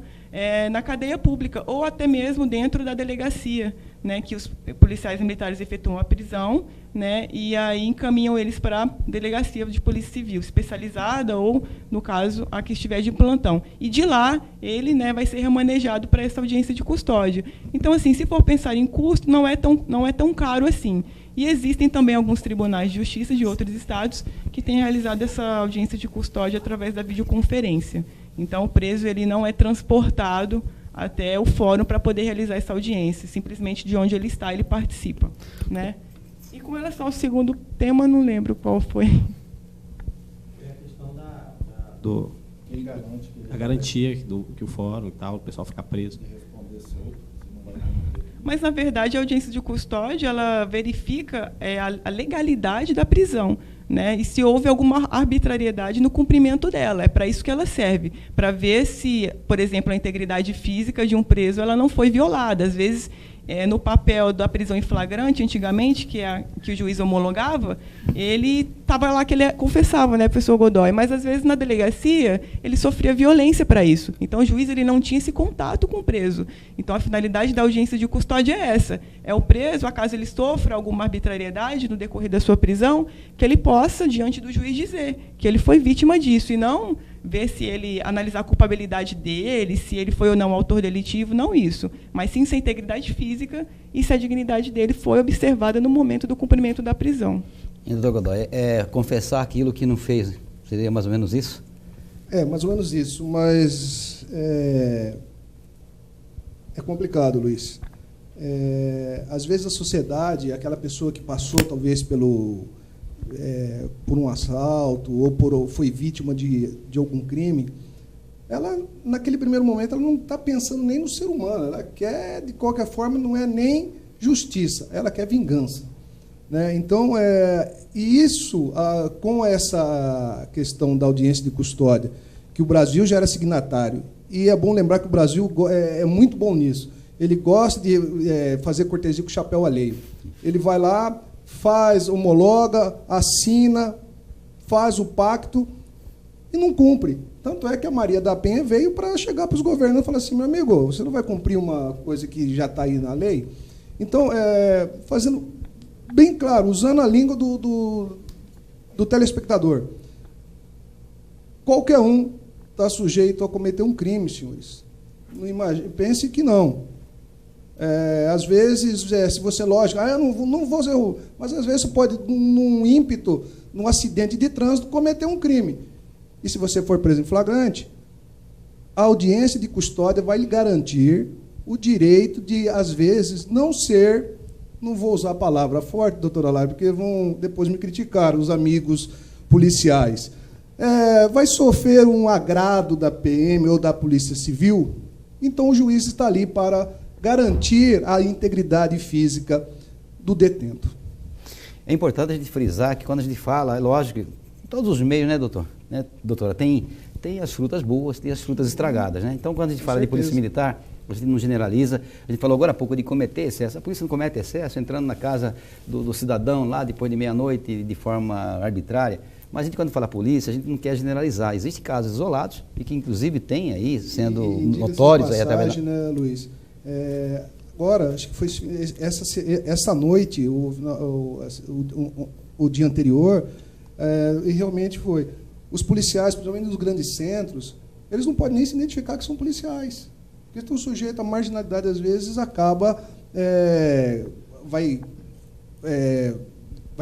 na cadeia pública ou até mesmo dentro da delegacia, né, que os policiais militares efetuam a prisão, né, e aí encaminham eles para a delegacia de polícia civil especializada ou, no caso, a que estiver de plantão. E de lá, ele, né, vai ser remanejado para essa audiência de custódia. Então, assim, se for pensar em custo, não é tão caro assim. E existem também alguns tribunais de justiça de outros estados que têm realizado essa audiência de custódia através da videoconferência. Então, o preso ele não é transportado até o fórum para poder realizar essa audiência. Simplesmente de onde ele está, ele participa, né? E com relação ao segundo tema, não lembro qual foi. É a questão da garantia que o fórum e tal, o pessoal ficar preso. Mas, na verdade, a audiência de custódia ela verifica a legalidade da prisão, né? E se houve alguma arbitrariedade no cumprimento dela. É para isso que ela serve, para ver se, por exemplo, a integridade física de um preso ela não foi violada. Às vezes, no papel da prisão em flagrante, antigamente, que o juiz homologava, ele estava lá que ele confessava, né, professor Godoy, mas, às vezes, na delegacia, ele sofria violência para isso. Então, o juiz ele não tinha esse contato com o preso. Então, a finalidade da audiência de custódia é essa. É o preso, acaso ele sofra alguma arbitrariedade no decorrer da sua prisão, que ele possa, diante do juiz, dizer que ele foi vítima disso, e não ver se ele analisar a culpabilidade dele, se ele foi ou não autor delitivo, não isso, mas sim se a integridade física e se a dignidade dele foi observada no momento do cumprimento da prisão. E, doutor Godoy, confessar aquilo que não fez, seria mais ou menos isso? Mais ou menos isso, mas é complicado, Luiz. Às vezes a sociedade, aquela pessoa que passou talvez por um assalto ou foi vítima de algum crime, ela, naquele primeiro momento, ela não está pensando nem no ser humano, ela quer, de qualquer forma, não é nem justiça, ela quer vingança, né? Então, e isso, com essa questão da audiência de custódia, que o Brasil já era signatário, e é bom lembrar que o Brasil é muito bom nisso, ele gosta de fazer cortesia com o chapéu alheio. Ele vai lá, faz, homologa, assina, faz o pacto e não cumpre. Tanto é que a Maria da Penha veio para chegar para os governos e falar assim, meu amigo, você não vai cumprir uma coisa que já está aí na lei? Então, fazendo bem claro, usando a língua do telespectador, qualquer um está sujeito a cometer um crime, senhores. Pense que não. Às vezes, se você, lógico, eu não vou ser, mas às vezes você pode, num ímpeto, num acidente de trânsito, cometer um crime. E se você for preso em flagrante, a audiência de custódia vai lhe garantir o direito de, às vezes, não vou usar a palavra forte, doutora Lai, porque vão depois me criticar, os amigos policiais. Vai sofrer um agrado da PM ou da Polícia Civil, então o juiz está ali para garantir a integridade física do detento. É importante a gente frisar que quando a gente fala, é lógico, em todos os meios, né, doutor? Doutora, tem as frutas boas, tem as frutas estragadas, né? Então, quando a gente fala de polícia militar, a gente não generaliza, a gente falou agora há pouco de cometer excesso, a polícia não comete excesso, entrando na casa do cidadão lá depois de meia-noite de forma arbitrária, mas a gente, quando fala polícia, a gente não quer generalizar, existem casos isolados e que inclusive tem aí, sendo notórios aí até passagem, né, Luiz? Agora, acho que foi essa noite, o dia anterior, e realmente foi. Os policiais, principalmente nos grandes centros, eles não podem nem se identificar que são policiais. Porque estão sujeitos à marginalidade, às vezes, acaba, vai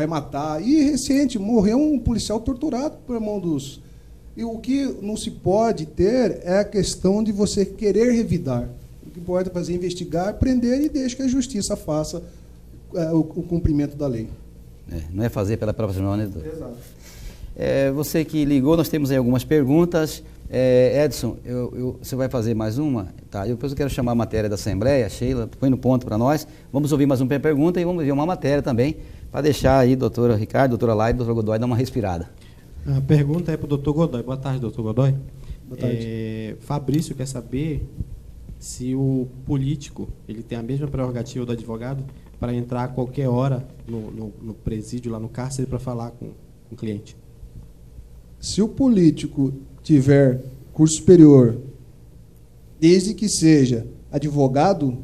matar. E recente, morreu um policial torturado por mão dos... E o que não se pode ter é a questão de você querer revidar. O que pode fazer é investigar, prender e deixar que a justiça faça o cumprimento da lei. Não é fazer pela própria mão, né, doutor? Exato. Você que ligou, nós temos aí algumas perguntas. Edson, você vai fazer mais uma? Tá, depois eu quero chamar a matéria da Assembleia, Sheila, põe no ponto para nós. Vamos ouvir mais uma pergunta e vamos ver uma matéria também, para deixar aí, doutora Ricardo, doutora Lai, doutor Godoy, dar uma respirada. A pergunta é para o doutor Godoy. Boa tarde, doutor Godoy. Boa tarde. Fabrício quer saber se o político ele tem a mesma prerrogativa do advogado para entrar a qualquer hora no presídio, lá no cárcere, para falar com o cliente. Se o político tiver curso superior, desde que seja advogado,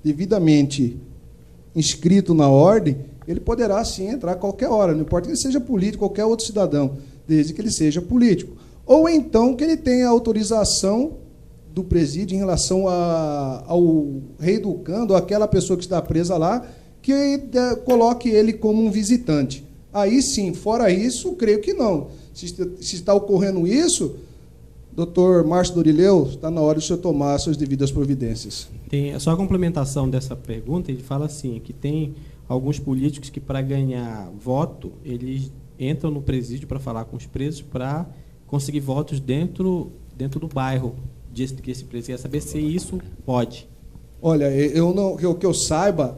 devidamente inscrito na ordem, ele poderá sim entrar a qualquer hora, não importa que ele seja político, qualquer outro cidadão, desde que ele seja político. Ou então que ele tenha autorização do presídio em relação ao reeducando, aquela pessoa que está presa lá, que coloque ele como um visitante. Aí sim, fora isso, creio que não. Se está ocorrendo isso, doutor Márcio Dorileu, está na hora de o senhor tomar suas devidas providências. Tem só a complementação dessa pergunta, ele fala assim, que tem alguns políticos que, para ganhar voto, eles entram no presídio para falar com os presos para conseguir votos dentro do bairro que esse preso quer saber se isso pode. Olha, que eu saiba,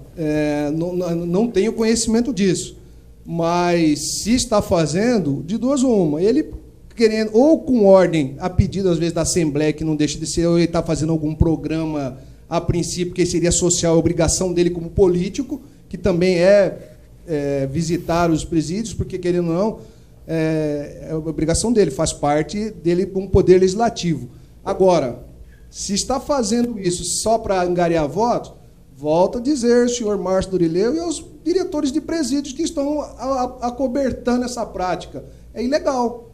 não tenho conhecimento disso, mas se está fazendo, de duas uma, ele querendo, ou com ordem, a pedido às vezes da Assembleia, que não deixa de ser, ou ele está fazendo algum programa, a princípio, que seria social, a obrigação dele como político, que também é visitar os presídios, porque, querendo ou não, é a obrigação dele, faz parte dele como poder legislativo. Agora, se está fazendo isso só para angariar votos, volto a dizer, senhor Márcio Dorileu e aos diretores de presídios que estão acobertando essa prática. É ilegal,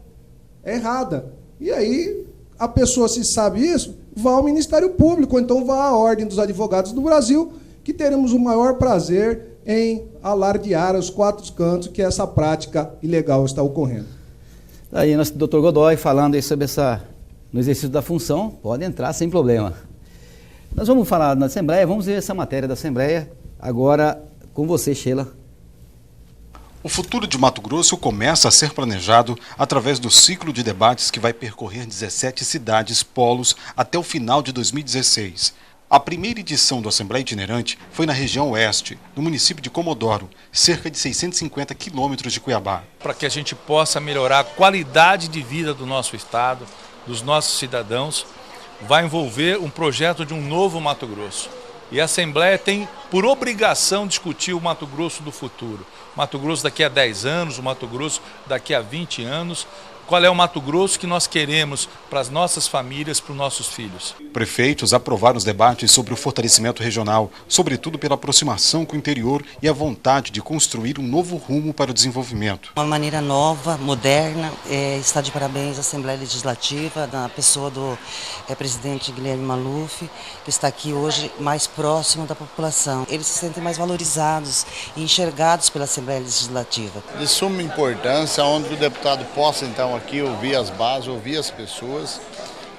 é errada. E aí, a pessoa, se sabe isso, vá ao Ministério Público, ou então vá à Ordem dos Advogados do Brasil, que teremos o maior prazer em alardear aos quatro cantos que essa prática ilegal está ocorrendo. Aí, nosso doutor Godoy falando aí sobre no exercício da função, pode entrar sem problema. Nós vamos falar na Assembleia, vamos ver essa matéria da Assembleia, agora com você, Sheila. O futuro de Mato Grosso começa a ser planejado através do ciclo de debates que vai percorrer 17 cidades polos até o final de 2016. A primeira edição do Assembleia Itinerante foi na região oeste, no município de Comodoro, cerca de 650 quilômetros de Cuiabá. Para que a gente possa melhorar a qualidade de vida do nosso estado, dos nossos cidadãos, vai envolver um projeto de um novo Mato Grosso. E a Assembleia tem por obrigação discutir o Mato Grosso do futuro. Mato Grosso daqui a 10 anos, o Mato Grosso daqui a 20 anos. Qual é o Mato Grosso que nós queremos para as nossas famílias, para os nossos filhos? Prefeitos aprovaram os debates sobre o fortalecimento regional, sobretudo pela aproximação com o interior e a vontade de construir um novo rumo para o desenvolvimento. Uma maneira nova, moderna, está de parabéns à Assembleia Legislativa, na pessoa do presidente Guilherme Maluf, que está aqui hoje mais próximo da população. Eles se sentem mais valorizados e enxergados pela Assembleia Legislativa. De suma importância, onde o deputado possa então aqui ouvir as bases, ouvir as pessoas,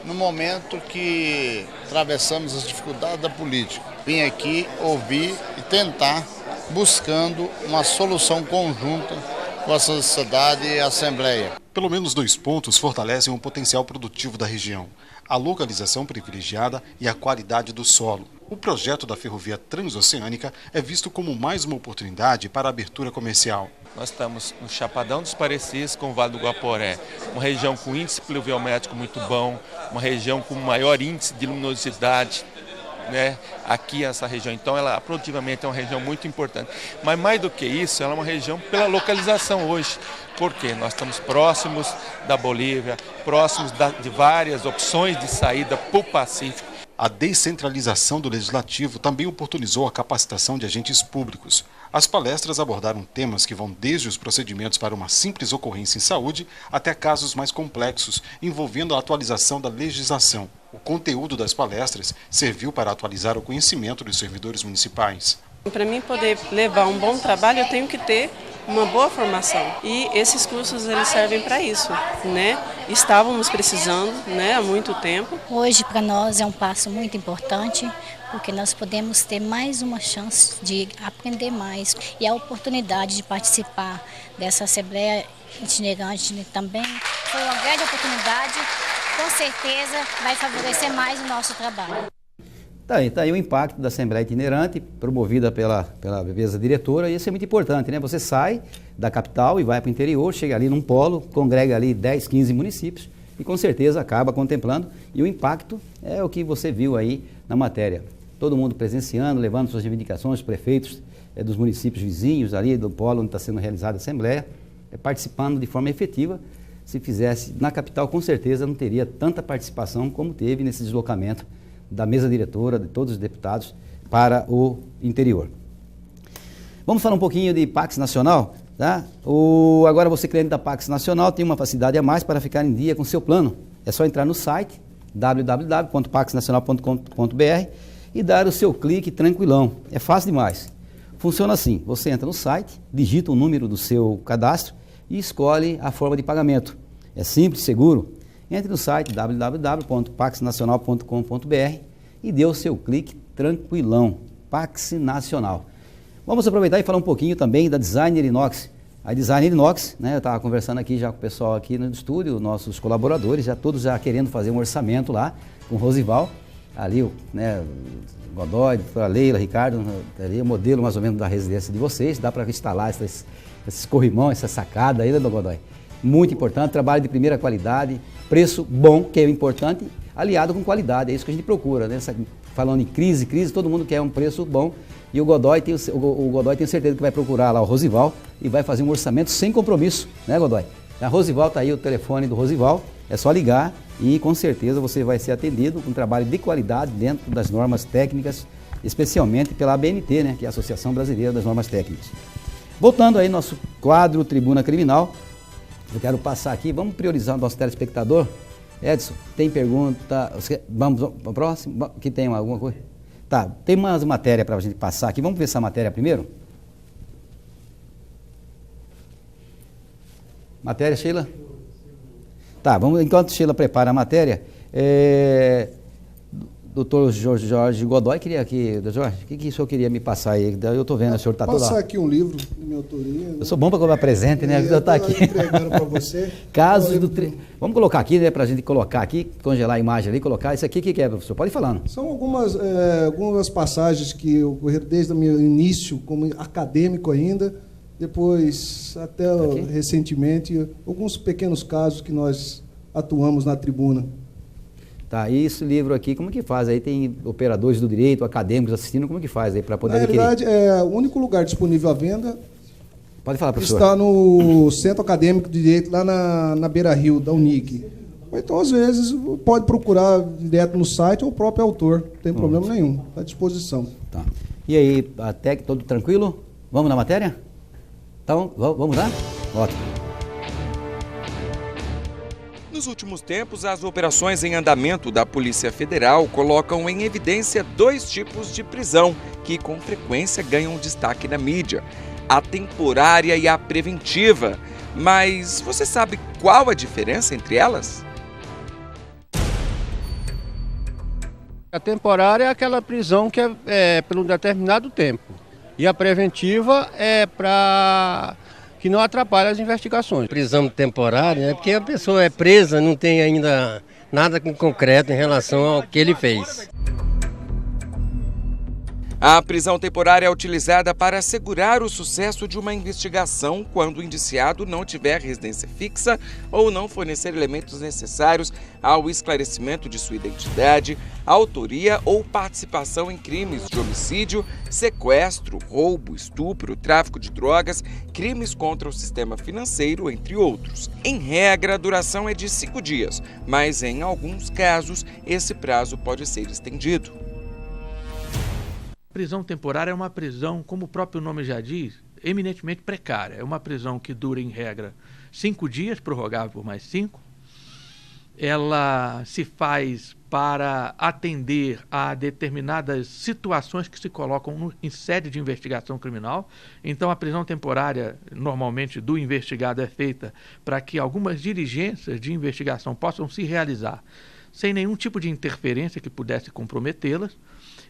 no momento que atravessamos as dificuldades da política. Vim aqui ouvir e tentar, buscando uma solução conjunta com a sociedade e a Assembleia. Pelo menos 2 pontos fortalecem o potencial produtivo da região: a localização privilegiada e a qualidade do solo. O projeto da ferrovia transoceânica é visto como mais uma oportunidade para a abertura comercial. Nós estamos no Chapadão dos Parecis com o Vale do Guaporé, uma região com índice pluviométrico muito bom, uma região com maior índice de luminosidade, né? Aqui essa região, então ela produtivamente é uma região muito importante. Mas mais do que isso, ela é uma região pela localização hoje, porque nós estamos próximos da Bolívia, próximos de várias opções de saída para o Pacífico. A descentralização do Legislativo também oportunizou a capacitação de agentes públicos. As palestras abordaram temas que vão desde os procedimentos para uma simples ocorrência em saúde até casos mais complexos, envolvendo a atualização da legislação. O conteúdo das palestras serviu para atualizar o conhecimento dos servidores municipais. Para mim poder levar um bom trabalho, eu tenho que ter uma boa formação. E esses cursos eles servem para isso, né? Estávamos precisando, né, há muito tempo. Hoje para nós é um passo muito importante, porque nós podemos ter mais uma chance de aprender mais e a oportunidade de participar dessa Assembleia Itinerante também foi uma grande oportunidade, com certeza vai favorecer mais o nosso trabalho. Tá aí o impacto da Assembleia Itinerante, promovida pela mesa diretora, e isso é muito importante, né? Você sai da capital e vai para o interior, chega ali num polo, congrega ali 10, 15 municípios e com certeza acaba contemplando, e o impacto é o que você viu aí na matéria. Todo mundo presenciando, levando suas reivindicações, os prefeitos dos municípios vizinhos ali do polo onde está sendo realizada a Assembleia, participando de forma efetiva. Se fizesse na capital, com certeza não teria tanta participação como teve nesse deslocamento da mesa diretora, de todos os deputados, para o interior. Vamos falar um pouquinho de Pax Nacional, tá? Agora você cliente da Pax Nacional tem uma facilidade a mais para ficar em dia com seu plano. É só entrar no site www.paxnacional.com.br e dar o seu clique tranquilão. É fácil demais. Funciona assim, você entra no site, digita o número do seu cadastro e escolhe a forma de pagamento. É simples, seguro. Entre no site www.paxnacional.com.br e dê o seu clique tranquilão. Pax Nacional. Vamos aproveitar e falar um pouquinho também da Designer Inox. A Designer Inox, né, eu estava conversando aqui já com o pessoal aqui no estúdio, nossos colaboradores, todos já querendo fazer um orçamento lá com o Rosival, ali né, o Godoy, a Leila, Ricardo, ali o modelo mais ou menos da residência de vocês, dá para instalar esses corrimão, essa sacada aí, né, do Godoy? Muito importante, trabalho de primeira qualidade, preço bom, que é importante, aliado com qualidade, é isso que a gente procura, né? Falando em crise, todo mundo quer um preço bom. E o Godoy, tenho certeza que vai procurar lá o Rosival e vai fazer um orçamento sem compromisso, né, Godoy? A Rosival está aí, o telefone do Rosival, é só ligar e com certeza você vai ser atendido com um trabalho de qualidade dentro das normas técnicas, especialmente pela ABNT, né, que é a Associação Brasileira das Normas Técnicas. Voltando aí nosso quadro Tribuna Criminal, eu quero passar aqui, vamos priorizar o nosso telespectador. Edson, tem pergunta? Vamos para o próximo? Que tem alguma coisa? Tá, tem umas matérias para a gente passar aqui. Vamos ver essa matéria primeiro? Matéria, Sheila? Tá, enquanto Sheila prepara a matéria, doutor Jorge Godoy queria aqui, Jorge, o que o senhor queria me passar aí? Eu estou vendo, o senhor está todo lá. Passar aqui um livro de minha autoria. Eu sou bom para cobrar presente, né? Eu estou aqui. Entregando para você. Casos do... Vamos colocar aqui, né, para a gente colocar aqui, congelar a imagem ali, colocar. Isso aqui, o que é, professor? Pode ir falando. São algumas passagens que ocorreram desde o meu início como acadêmico ainda, depois até recentemente, alguns pequenos casos que nós atuamos na tribuna. Tá, e esse livro aqui, como que faz? Aí tem operadores do direito, acadêmicos assistindo, como que faz aí para poder adquirir? Na verdade, é o único lugar disponível à venda. Pode falar, professor. Está no Centro Acadêmico de Direito, lá na Beira Rio, da Unic. Então, às vezes, pode procurar direto no site ou o próprio autor, não tem problema nenhum, está à disposição. Tá. E aí, até que todo tranquilo? Vamos na matéria? Então, vamos lá? Ótimo. Nos últimos tempos, as operações em andamento da Polícia Federal colocam em evidência dois tipos de prisão que, com frequência, ganham destaque na mídia: a temporária e a preventiva. Mas você sabe qual a diferença entre elas? A temporária é aquela prisão que é por um determinado tempo. E a preventiva é para que não atrapalhe as investigações. Prisão temporária é porque a pessoa é presa, não tem ainda nada concreto em relação ao que ele fez. A prisão temporária é utilizada para assegurar o sucesso de uma investigação quando o indiciado não tiver residência fixa ou não fornecer elementos necessários ao esclarecimento de sua identidade, autoria ou participação em crimes de homicídio, sequestro, roubo, estupro, tráfico de drogas, crimes contra o sistema financeiro, entre outros. Em regra, a duração é de 5 dias, mas em alguns casos esse prazo pode ser estendido. Prisão temporária é uma prisão, como o próprio nome já diz, eminentemente precária. É uma prisão que dura, em regra, 5 dias, prorrogável por mais 5. Ela se faz para atender a determinadas situações que se colocam em sede de investigação criminal. Então, a prisão temporária, normalmente, do investigado é feita para que algumas diligências de investigação possam se realizar sem nenhum tipo de interferência que pudesse comprometê-las.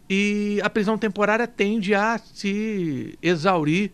E a prisão temporária tende a se exaurir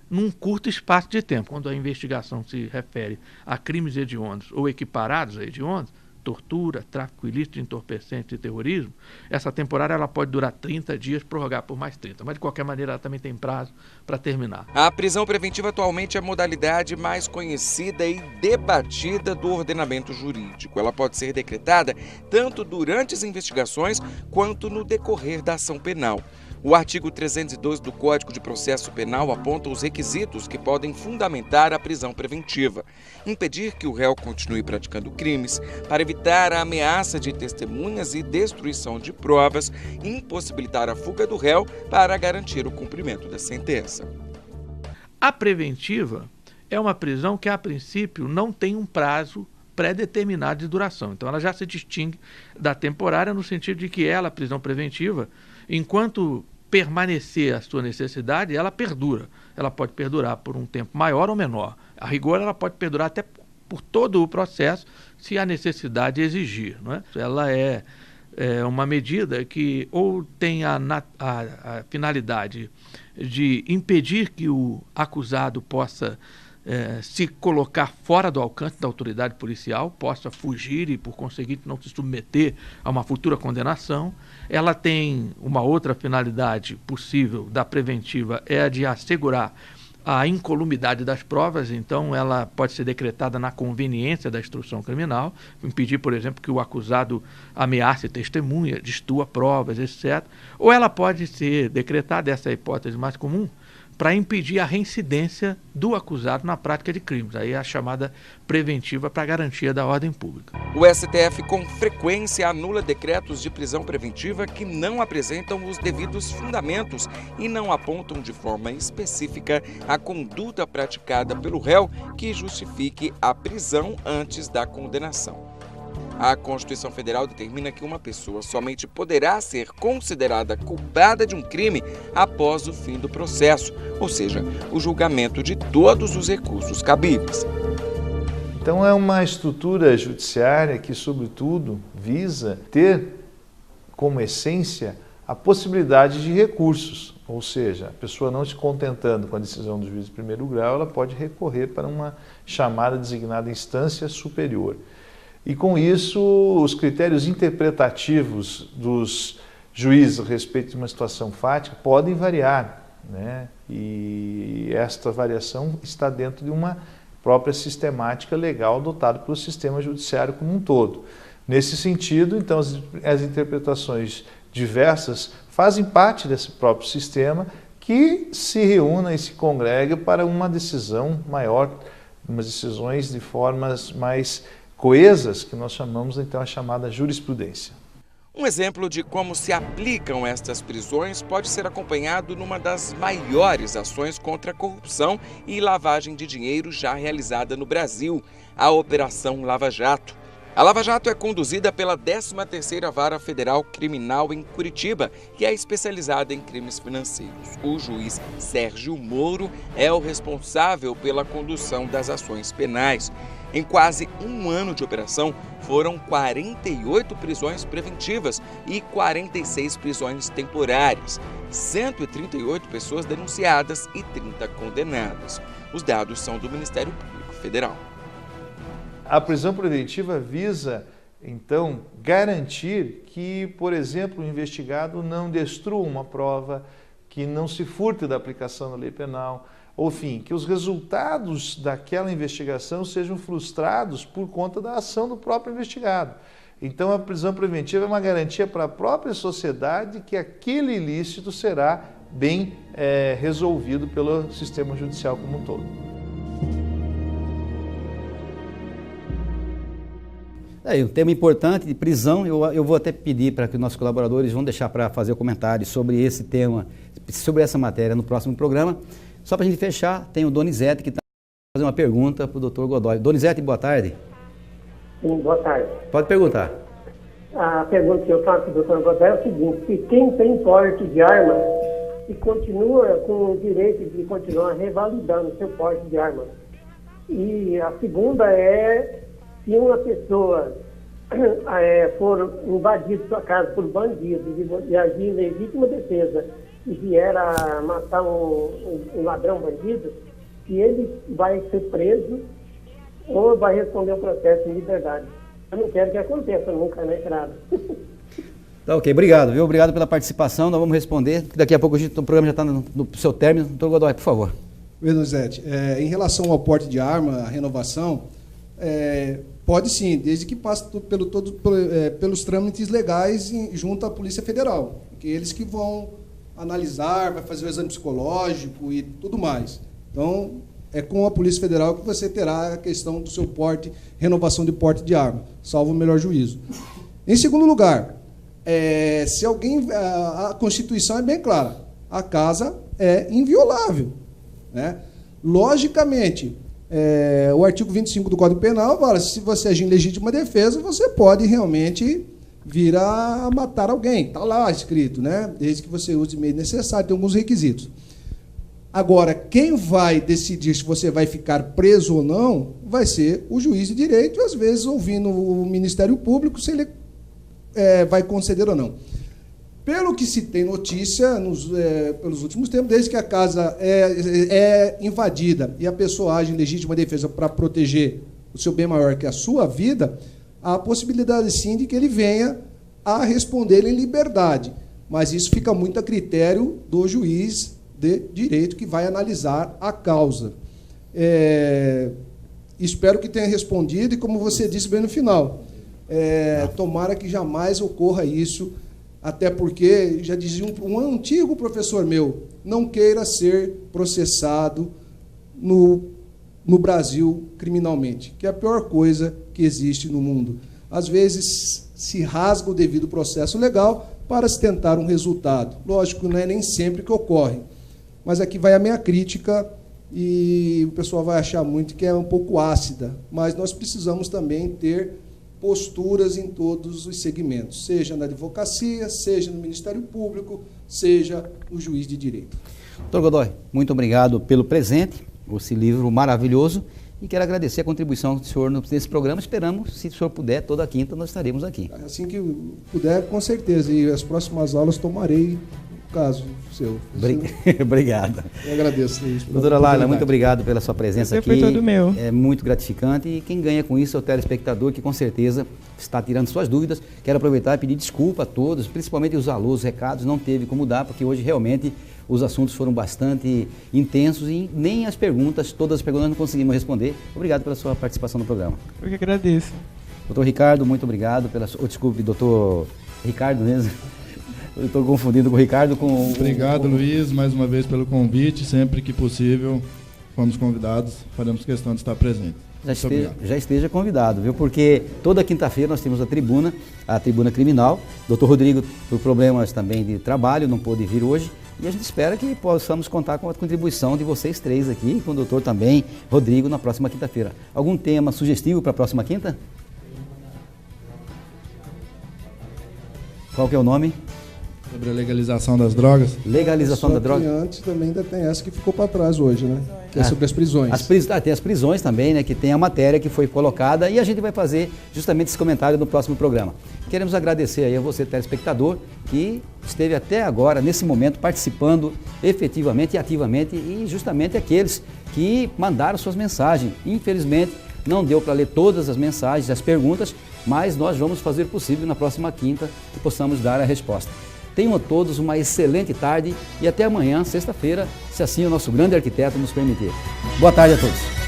num curto espaço de tempo. Quando a investigação se refere a crimes hediondos ou equiparados a hediondos, tortura, tráfico ilícito de entorpecentes e terrorismo, essa temporária ela pode durar 30 dias, prorrogar por mais 30. Mas, de qualquer maneira, ela também tem prazo para terminar. A prisão preventiva atualmente é a modalidade mais conhecida e debatida do ordenamento jurídico. Ela pode ser decretada tanto durante as investigações quanto no decorrer da ação penal. O artigo 302 do Código de Processo Penal aponta os requisitos que podem fundamentar a prisão preventiva: impedir que o réu continue praticando crimes, para evitar a ameaça de testemunhas e destruição de provas, impossibilitar a fuga do réu para garantir o cumprimento da sentença. A preventiva é uma prisão que, a princípio, não tem um prazo pré-determinado de duração. Então, ela já se distingue da temporária no sentido de que ela, a prisão preventiva, enquanto permanecer a sua necessidade, ela perdura. Ela pode perdurar por um tempo maior ou menor. A rigor, ela pode perdurar até por todo o processo, se a necessidade exigir, não é? Ela é uma medida que ou tem a finalidade de impedir que o acusado possa se colocar fora do alcance da autoridade policial, possa fugir e, por conseguinte, não se submeter a uma futura condenação. Ela tem uma outra finalidade possível da preventiva, é a de assegurar a incolumidade das provas. Então ela pode ser decretada na conveniência da instrução criminal, impedir, por exemplo, que o acusado ameace testemunha, destrua provas, etc. Ou ela pode ser decretada, essa é a hipótese mais comum, para impedir a reincidência do acusado na prática de crimes. Aí é a chamada preventiva para a garantia da ordem pública. O STF com frequência anula decretos de prisão preventiva que não apresentam os devidos fundamentos e não apontam de forma específica a conduta praticada pelo réu que justifique a prisão antes da condenação. A Constituição Federal determina que uma pessoa somente poderá ser considerada culpada de um crime após o fim do processo, ou seja, o julgamento de todos os recursos cabíveis. Então é uma estrutura judiciária que, sobretudo, visa ter como essência a possibilidade de recursos, ou seja, a pessoa não se contentando com a decisão do juiz de primeiro grau, ela pode recorrer para uma chamada designada instância superior. E com isso, os critérios interpretativos dos juízes a respeito de uma situação fática podem variar, né? E esta variação está dentro de uma própria sistemática legal adotada pelo sistema judiciário como um todo. Nesse sentido, então, as interpretações diversas fazem parte desse próprio sistema que se reúne e se congrega para uma decisão maior, umas decisões de formas mais coesas, que nós chamamos então a chamada jurisprudência. Um exemplo de como se aplicam estas prisões pode ser acompanhado numa das maiores ações contra a corrupção e lavagem de dinheiro já realizada no Brasil, a Operação Lava Jato. A Lava Jato é conduzida pela 13ª Vara Federal Criminal em Curitiba, que é especializada em crimes financeiros. O juiz Sérgio Moro é o responsável pela condução das ações penais. Em quase um ano de operação, foram 48 prisões preventivas e 46 prisões temporárias, 138 pessoas denunciadas e 30 condenadas. Os dados são do Ministério Público Federal. A prisão preventiva visa, então, garantir que, por exemplo, o investigado não destrua uma prova, que não se furte da aplicação da lei penal, ou, enfim, que os resultados daquela investigação sejam frustrados por conta da ação do próprio investigado. Então, a prisão preventiva é uma garantia para a própria sociedade que aquele ilícito será bem resolvido pelo sistema judicial como um todo. Um tema importante de prisão, eu vou até pedir para que nossos colaboradores vão deixar para fazer o comentário sobre esse tema, sobre essa matéria no próximo programa. Só para a gente fechar, tem o Donizete que está fazendo uma pergunta para o doutor Godoy. Donizete, boa tarde. Sim, boa tarde. Pode perguntar. A pergunta que eu faço para o doutor Godoy é o seguinte: se quem tem porte de arma e continua com o direito de continuar revalidando seu porte de arma. E a segunda é: se uma pessoa for invadir sua casa por bandidos e agir em legítima defesa e vier a matar um ladrão bandido, se ele vai ser preso ou vai responder o processo em liberdade. Eu não quero que aconteça nunca na estrada. Tá, ok, obrigado, viu? Obrigado pela participação, nós vamos responder, daqui a pouco o programa já está no seu término. Doutor Godoy, por favor. Donizete, em relação ao porte de arma, a renovação, pode sim, desde que passe pelos trâmites legais junto à Polícia Federal, porque eles que vão analisar, vai fazer o exame psicológico e tudo mais. Então, é com a Polícia Federal que você terá a questão do seu porte, renovação de porte de arma, salvo o melhor juízo. Em segundo lugar, se alguém, a Constituição é bem clara, a casa é inviolável, né? Logicamente, o artigo 25 do Código Penal fala, se você agir em legítima defesa, você pode realmente vir a matar alguém. Está lá escrito, né? Desde que você use o meio necessário, tem alguns requisitos. Agora, quem vai decidir se você vai ficar preso ou não vai ser o juiz de direito, às vezes ouvindo o Ministério Público, se ele vai conceder ou não. Pelo que se tem notícia, pelos últimos tempos, desde que a casa é invadida e a pessoa age em legítima defesa para proteger o seu bem maior, que é a sua vida, há a possibilidade, sim, de que ele venha a responder em liberdade. Mas isso fica muito a critério do juiz de direito que vai analisar a causa. Espero que tenha respondido, e como você disse bem no final, tomara que jamais ocorra isso, até porque, já dizia um antigo professor meu, não queira ser processado no Brasil criminalmente, que é a pior coisa que existe no mundo. Às vezes se rasga o devido processo legal para se tentar um resultado. Lógico, não é nem sempre que ocorre. Mas aqui vai a minha crítica, e o pessoal vai achar muito que é um pouco ácida, mas nós precisamos também ter posturas em todos os segmentos, seja na advocacia, seja no Ministério Público, seja no juiz de direito. Doutor Godoy, muito obrigado pelo presente, esse livro maravilhoso, e quero agradecer a contribuição do senhor nesse programa. Esperamos, se o senhor puder, toda quinta nós estaremos aqui. Assim que puder, com certeza, e as próximas aulas tomarei o caso seu. Obrigado. Eu agradeço isso. Doutora Laila, muito obrigado pela sua presença aqui. Foi todo meu. É muito gratificante, e quem ganha com isso é o telespectador, que com certeza está tirando suas dúvidas. Quero aproveitar e pedir desculpa a todos, principalmente os alunos, recados, não teve como dar, porque hoje realmente os assuntos foram bastante intensos e nem as perguntas, todas as perguntas não conseguimos responder. Obrigado pela sua participação no programa. Eu que agradeço. Doutor Ricardo, muito obrigado pela sua... Desculpe, doutor Ricardo mesmo. Eu estou confundindo com o Ricardo com... Obrigado, Luiz, mais uma vez pelo convite. Sempre que possível, fomos convidados, faremos questão de estar presente. Já esteja convidado, viu? Porque toda quinta-feira nós temos a tribuna criminal. Doutor Rodrigo, por problemas também de trabalho, não pôde vir hoje. E a gente espera que possamos contar com a contribuição de vocês três aqui, e com o doutor também, Rodrigo, na próxima quinta-feira. Algum tema sugestivo para a próxima quinta? Qual que é o nome? Sobre a legalização das drogas. Legalização da droga. Antes também ainda tem essa que ficou para trás hoje, né? Que é sobre as prisões. Tem as prisões também, né? Que tem a matéria que foi colocada, e a gente vai fazer justamente esse comentário no próximo programa. Queremos agradecer aí a você, telespectador, que esteve até agora, nesse momento, participando efetivamente e ativamente, e justamente aqueles que mandaram suas mensagens. Infelizmente, não deu para ler todas as mensagens, as perguntas, mas nós vamos fazer o possível na próxima quinta que possamos dar a resposta. Tenham a todos uma excelente tarde e até amanhã, sexta-feira, se assim o nosso grande arquiteto nos permitir. Boa tarde a todos.